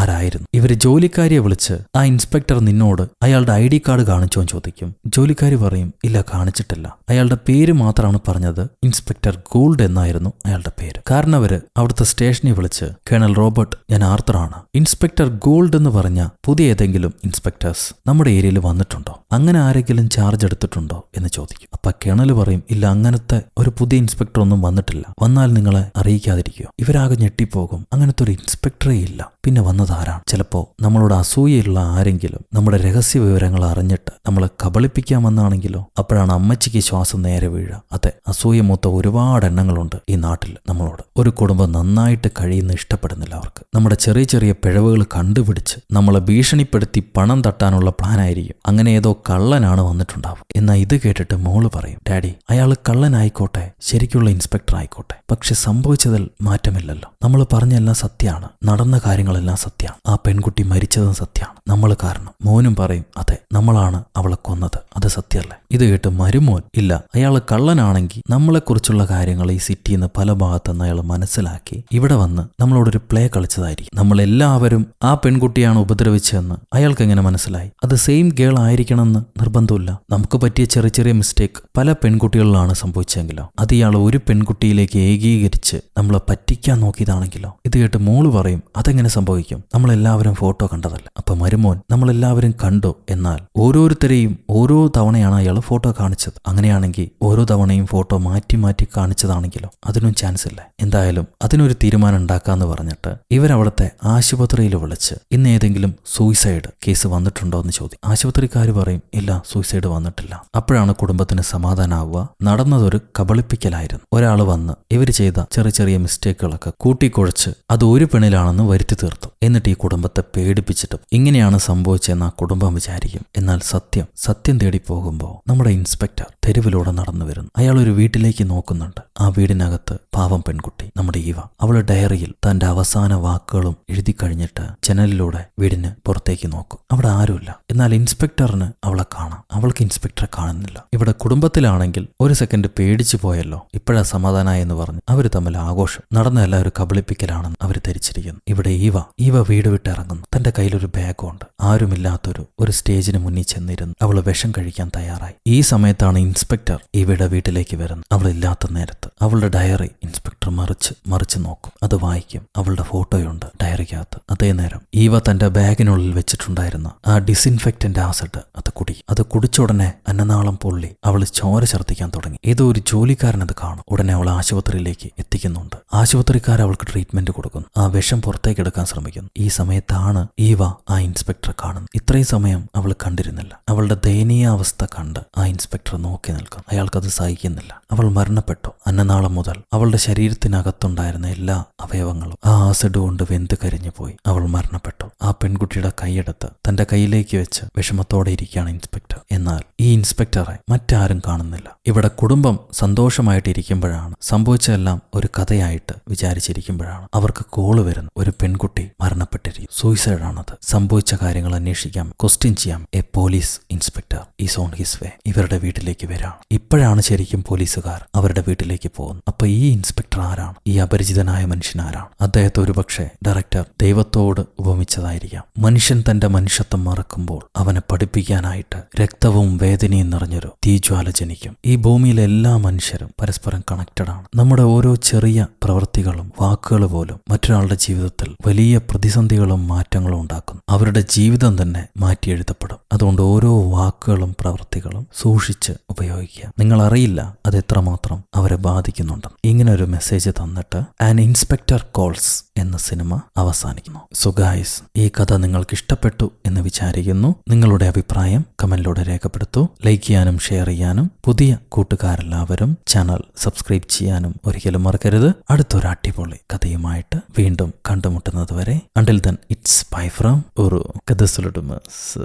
S1: ആരായിരുന്നു? ഇവര് ജോലിക്കാരിയെ വിളിച്ച്, ആ ഇൻസ്പെക്ടർ നിന്നോട് അയാളുടെ ID കാർഡ് കാണിച്ചോ എന്ന് ചോദിക്കും. ജോലിക്കാരി പറയും, ഇല്ല, കാണിച്ചിട്ടില്ല. അയാളുടെ പേര് മാത്രമാണ് പറഞ്ഞത്. ഇൻസ്പെക്ടർ ഗോൾഡ് എന്നായിരുന്നു അയാളുടെ പേര്. കാരണം അവര് അവിടുത്തെ സ്റ്റേഷനിൽ വിളിച്ച്, കേണൽ റോബർട്ട്, ഞാൻ ആർത്തറാണ്. ഇൻസ്പെക്ടർ ഗോൾഡ് എന്ന് പറഞ്ഞ പുതിയ ഏതെങ്കിലും ഇൻസ്പെക്ടേഴ്സ് നമ്മുടെ ഏരിയയിൽ വന്നിട്ടുണ്ടോ? അങ്ങനെ ആരെങ്കിലും ചാർജ് എടുത്തിട്ടുണ്ടോ എന്ന് ചോദിക്കും. അപ്പൊ കേണൽ പറയും, ഇല്ല, അങ്ങനത്തെ ഒരു പുതിയ ഇൻസ്പെക്ടർ ഒന്നും വന്നിട്ടില്ല. വന്നാൽ നിങ്ങളെ അറിയിക്കാതിരിക്കുക. ഇവരാകെ ഞെട്ടിപ്പോകും. അങ്ങനത്തെ ഒരു ഇൻസ്പെക്ടറേ ഇല്ല. പിന്നെ വന്നതാരാണ്? ചിലപ്പോ നമ്മളോട് അസൂയയുള്ള ആരെങ്കിലും നമ്മുടെ രഹസ്യ വിവരങ്ങൾ അറിഞ്ഞിട്ട് നമ്മളെ കബളിപ്പിക്കാമെന്നാണെങ്കിലോ? അപ്പോഴാണ് അമ്മച്ചിക്ക് ശ്വാസം നേരെ വീഴുക. അതെ, അസൂയ മൂത്ത ഒരുപാട് എണ്ണങ്ങളുണ്ട് ഈ നാട്ടിൽ നമ്മളോട്. ഒരു കുടുംബം നന്നായിട്ട് കഴിയുന്ന ഇഷ്ടപ്പെടുന്നില്ല അവർക്ക്. നമ്മുടെ ചെറിയ ചെറിയ പിഴവുകൾ കണ്ടുപിടിച്ച് നമ്മളെ ഭീഷണിപ്പെടുത്തി പണം തട്ടാനുള്ള പ്ലാനായിരിക്കും. അങ്ങനെ ഏതോ കള്ളനാണ് വന്നിട്ടുണ്ടാവും. എന്നാൽ ഇത് കേട്ടിട്ട് മോള് പറയും, ഡാഡി, അയാൾ കള്ളനായിക്കോട്ടെ, ശരിക്കുള്ള ഇൻസ്പെക്ടർ ആയിക്കോട്ടെ, പക്ഷെ സംഭവിച്ചതിൽ മാറ്റമില്ലല്ലോ. നമ്മൾ പറഞ്ഞെല്ലാം സത്യമാണ്, നടന്ന കാര്യങ്ങളെല്ലാം സത്യമാണ്, ആ പെൺകുട്ടി മരിച്ചതും സത്യമാണ്, നമ്മൾ കാരണം. മോനും പറയും, അതെ, നമ്മളാണ് അവളെ കൊന്നത്, അത് സത്യമല്ലേ? ഇത് കേട്ട് മരുമോൻ, ഇല്ല, അയാൾ കള്ളനാണെങ്കിൽ നമ്മളെക്കുറിച്ചുള്ള കാര്യങ്ങൾ ഈ സിറ്റിയിൽ നിന്ന് പല ഭാഗത്തുനിന്ന് അയാൾ മനസ്സിലാക്കി ഇവിടെ വന്ന് നമ്മളോടൊരു പ്ലേ കളിച്ചതായിരിക്കും. നമ്മളെല്ലാവരും ആ പെൺകുട്ടിയാണ് ഉപദ്രവിച്ചതെന്ന് അയാൾക്ക് എങ്ങനെ മനസ്സിലായി? അത് സെയിം ഗേൾ ആയിരിക്കണമെന്ന് നിർബന്ധമില്ല. നമുക്ക് പറ്റിയ ചെറിയ ചെറിയ മിസ്റ്റേക്ക് പല പെൺകുട്ടികളിലാണ് സംഭവിച്ചെങ്കിലോ, അത് ഇയാൾ ഒരു പെൺകുട്ടിയിലേക്ക് ഏകീകരിച്ച് നമ്മളെ പറ്റിക്കാൻ നോക്കിയതാണെങ്കിലോ? ഇത് കേട്ട് മോള് പറയും, അതെങ്ങനെ സംഭവിക്കും? നമ്മളെല്ലാവരും ഫോട്ടോ കണ്ടതല്ല. അപ്പൊ മരുമോൻ, നമ്മളെല്ലാവരും കണ്ടു, എന്നാൽ ഓരോരുത്തരെയും ഓരോ തവണയാണ് അയാൾ ഫോട്ടോ കാണിച്ചത്. അങ്ങനെയാണെങ്കിൽ ഓരോ തവണയും ഫോട്ടോ മാറ്റി മാറ്റി കാണിച്ചതാണെങ്കിലോ? അതിനും ചാൻസ് ഇല്ല. എന്തായാലും അതിനൊരു തീരുമാനം ഉണ്ടാക്കാന്ന് പറഞ്ഞിട്ട് ഇവരവിടുത്തെ ആശുപത്രിയിൽ വിളിച്ച്, ഇന്ന് ഏതെങ്കിലും സൂയിസൈഡ് കേസ് വന്നിട്ടുണ്ടോ എന്ന് ചോദിക്കും. ആശുപത്രിക്കാർ പറയും, ഇല്ല, സൂയിസൈഡ് വന്നിട്ടില്ല. അപ്പോഴാണ് കുടുംബത്തിന് സമാധാനമാവുക. നടന്നതൊരു കബളിപ്പിക്കലായിരുന്നു. ഒരാൾ വന്ന് ഇവർ ചെയ്ത ചെറിയ ചെറിയ മിസ്റ്റേക്കുകളൊക്കെ കൂട്ടിക്കുഴച്ച് അത് ഒരു പെണ്ണിലാണെന്ന് വരുത്തി തീർത്തു. എന്നിട്ട് ഈ കുടുംബത്തെ പേടിപ്പിച്ചിട്ടും ഇങ്ങനെയാണ് സംഭവിച്ചതെന്ന് ആ കുടുംബം വിചാരിക്കും. എന്നാൽ സത്യം തേടി പോകുമ്പോൾ നമ്മുടെ ഇൻസ്പെക്ടർ തെരുവിലൂടെ നടന്നു വരുന്നു. അയാൾ ഒരു വീട്ടിലേക്ക് നോക്കുന്നുണ്ട്. ആ വീടിനകത്ത് പാവം പെൺകുട്ടി, നമ്മുടെ ഈവ, അവളുടെ ഡയറിയിൽ തന്റെ അവസാന വാക്കുകളും എഴുതി കഴിഞ്ഞിട്ട് ജനലിലൂടെ വീടിന് പുറത്തേക്ക് നോക്കും. അവിടെ ആരുമില്ല. എന്നാൽ ഇൻസ്പെക്ടറിന് അവളെ കാണാം. അവൾക്ക് ഇൻസ്പെക്ടറെ കാണുന്നില്ല. ഇവിടെ കുടുംബത്തിലാണെങ്കിൽ ഒരു സെക്കൻഡ് പേടിച്ചു പോയല്ലോ, ഇപ്പോഴാ സമാധാനമായി എന്ന് പറഞ്ഞ് അവർ തമ്മിൽ ആഘോഷം. നടന്നല്ല ഒരു കബളിപ്പിക്കലാണെന്ന് അവർ ധരിച്ചിരിക്കുന്നു. ഇവിടെ ഈവ വീട് വിട്ടിറങ്ങുന്നു. തന്റെ കയ്യിലൊരു ബാഗുണ്ട്. ആരുമില്ലാത്തൊരു സ്റ്റേജിന് മുന്നിൽ ചെന്നിരുന്നു അവള് വിഷം കഴിക്കാൻ തയ്യാറായി. ഈ സമയത്താണ് ഇൻസ്പെക്ടർ ഈവയുടെ വീട്ടിലേക്ക് വരുന്നത്. അവളില്ലാത്ത നേരത്ത് അവളുടെ ഡയറി ഇൻസ്പെക്ടർ മറിച്ച് നോക്കും. അത് വായിക്കും. അവളുടെ ഫോട്ടോയുണ്ട് ഡയറിക്കകത്ത്. അതേ നേരം ഈവ തന്റെ ബാഗിനുള്ളിൽ വെച്ചിട്ടുണ്ടായിരുന്ന ആ ഡിസിൻഫെക്റ്റന്റ് ആസിഡ് അത് കുടിച്ച ഉടനെ അന്നനാളം പൊള്ളി അവൾ ചോര ഛർദ്ദിക്കാൻ തുടങ്ങി. ഏതോ ഒരു ജോലിക്കാരനത് കാണും. ഉടനെ അവൾ ആശുപത്രിയിലേക്ക് എത്തിക്കുന്നുണ്ട്. ആശുപത്രിക്കാർ അവൾക്ക് ട്രീറ്റ്മെന്റ് കൊടുക്കുന്നു. ആ വിഷം പുറത്തേക്ക് എടുക്കാൻ ശ്രമിക്കുന്നു. ഈ സമയത്താണ് ഈവ ആ ഇൻസ്പെക്ടറെ കാണുന്നത്. ഇത്രയും സമയം അവൾ കണ്ടിരുന്നില്ല. അവളുടെ ദയനീയ അവസ്ഥ കണ്ട് ആ ഇൻസ്പെക്ടർ നോക്കി നിൽക്കും. അയാൾക്കത് സഹിക്കുന്നില്ല. അവൾ മരണപ്പെട്ടു. അന്നനാളം മുതൽ അവളുടെ ശരീരത്തിനകത്തുണ്ടായിരുന്ന എല്ലാ അവയവങ്ങളും ആ ആസിഡ് കൊണ്ട് വെന്ത് കരിഞ്ഞു പോയി. അവൾ മരണപ്പെട്ടു. ആ പെൺകുട്ടിയുടെ കൈയെടുത്ത് തന്റെ കയ്യിലേക്ക് വെച്ച് വിഷമത്തോടെ ഇരിക്കുകയാണ് ഇൻസ്പെക്ടർ. എന്നാൽ ഈ ഇൻസ്പെക്ടറെ മറ്റാരും കാണുന്നില്ല. ഇവിടെ കുടുംബം സന്തോഷമായിട്ടിരിക്കുമ്പോഴാണ്, സംഭവിച്ചതെല്ലാം ഒരു കഥയായിട്ട് വിചാരിച്ചിരിക്കുമ്പോഴാണ് അവർക്ക് കോള് വരുന്നു. ഒരു പെൺകുട്ടി മരണപ്പെട്ടിരിക്കും. സൂയിസൈഡ് ആണത്. സംഭവിച്ച കാര്യങ്ങൾ അന്വേഷിക്കാം, ക്വസ്റ്റ്യൻ ചെയ്യാം. A police inspector is on his വേ. ഇവരുടെ വീട്ടിലേക്ക് വരാം. ഇപ്പോഴാണ് ശരിക്കും പോലീസുകാർ അവരുടെ വീട്ടിലേക്ക് പോകുന്നത്. അപ്പൊ ഈ ഇൻസ്പെക്ടർ ആരാണ്? ഈ അപരിചിതനായ മനുഷ്യൻ ആരാണ്? അദ്ദേഹത്തെ ഒരുപക്ഷെ ഡയറക്ടർ ദൈവത്തോട് ഉപമിച്ചതായിരിക്കാം. മനുഷ്യൻ തന്റെ മനുഷ്യത്വം മറക്കുമ്പോൾ അവനെ പഠിപ്പിക്കാനായിട്ട് രക്തവും വേദനയും നിറഞ്ഞൊരു തീജ്വാല ജനിക്കും. ഈ ഭൂമിയിലെ എല്ലാ മനുഷ്യരും പരസ്പരം കണക്റ്റഡ് ആണ്. നമ്മുടെ ഓരോ ചെറിയ പ്രവൃത്തികളും വാക്കുകൾ പോലും മറ്റൊരാളുടെ ജീവിതത്തിൽ വലിയ പ്രതിസന്ധികളും മാറ്റങ്ങളും ഉണ്ടാക്കുന്നു. അവരുടെ ജീവിതം തന്നെ മാറ്റി എഴുതപ്പെടും. അതുകൊണ്ട് ഓരോ വാക്കുകളും പ്രവൃത്തികളും സൂക്ഷിച്ച് ഉപയോഗിക്കുക. നിങ്ങൾ അറിയില്ല അത് എത്രമാത്രം അവരെ ബാധിക്കുന്നുണ്ടെന്ന്. ഇങ്ങനെ ഒരു മെസ്സേജ് തന്നിട്ട് ആൻ ഇൻസ്പെക്ടർ കോൾസ് എന്ന സിനിമ അവസാനിക്കുന്നു. സോ ഗായ്സ്, ഈ കഥ നിങ്ങൾക്ക് ഇഷ്ടപ്പെട്ടു എന്ന് വിചാരിക്കുന്നു. നിങ്ങളുടെ അഭിപ്രായം കമന്റിലൂടെ രേഖപ്പെടുത്തൂ. ലൈക്ക് ചെയ്യാനും ഷെയർ ചെയ്യാനും പുതിയ കൂട്ടുകാരെല്ലാവരും ചാനൽ സബ്സ്ക്രൈബ് ചെയ്യാനും ഒരിക്കലും മറക്കരുത്. അടുത്തൊരു അടിപൊളി കഥയുമായിട്ട് വീണ്ടും കണ്ടുമുട്ടുന്നത് വരെ, until then it's bye from ഒരു കഥ സുലുട്ടുമാസ്.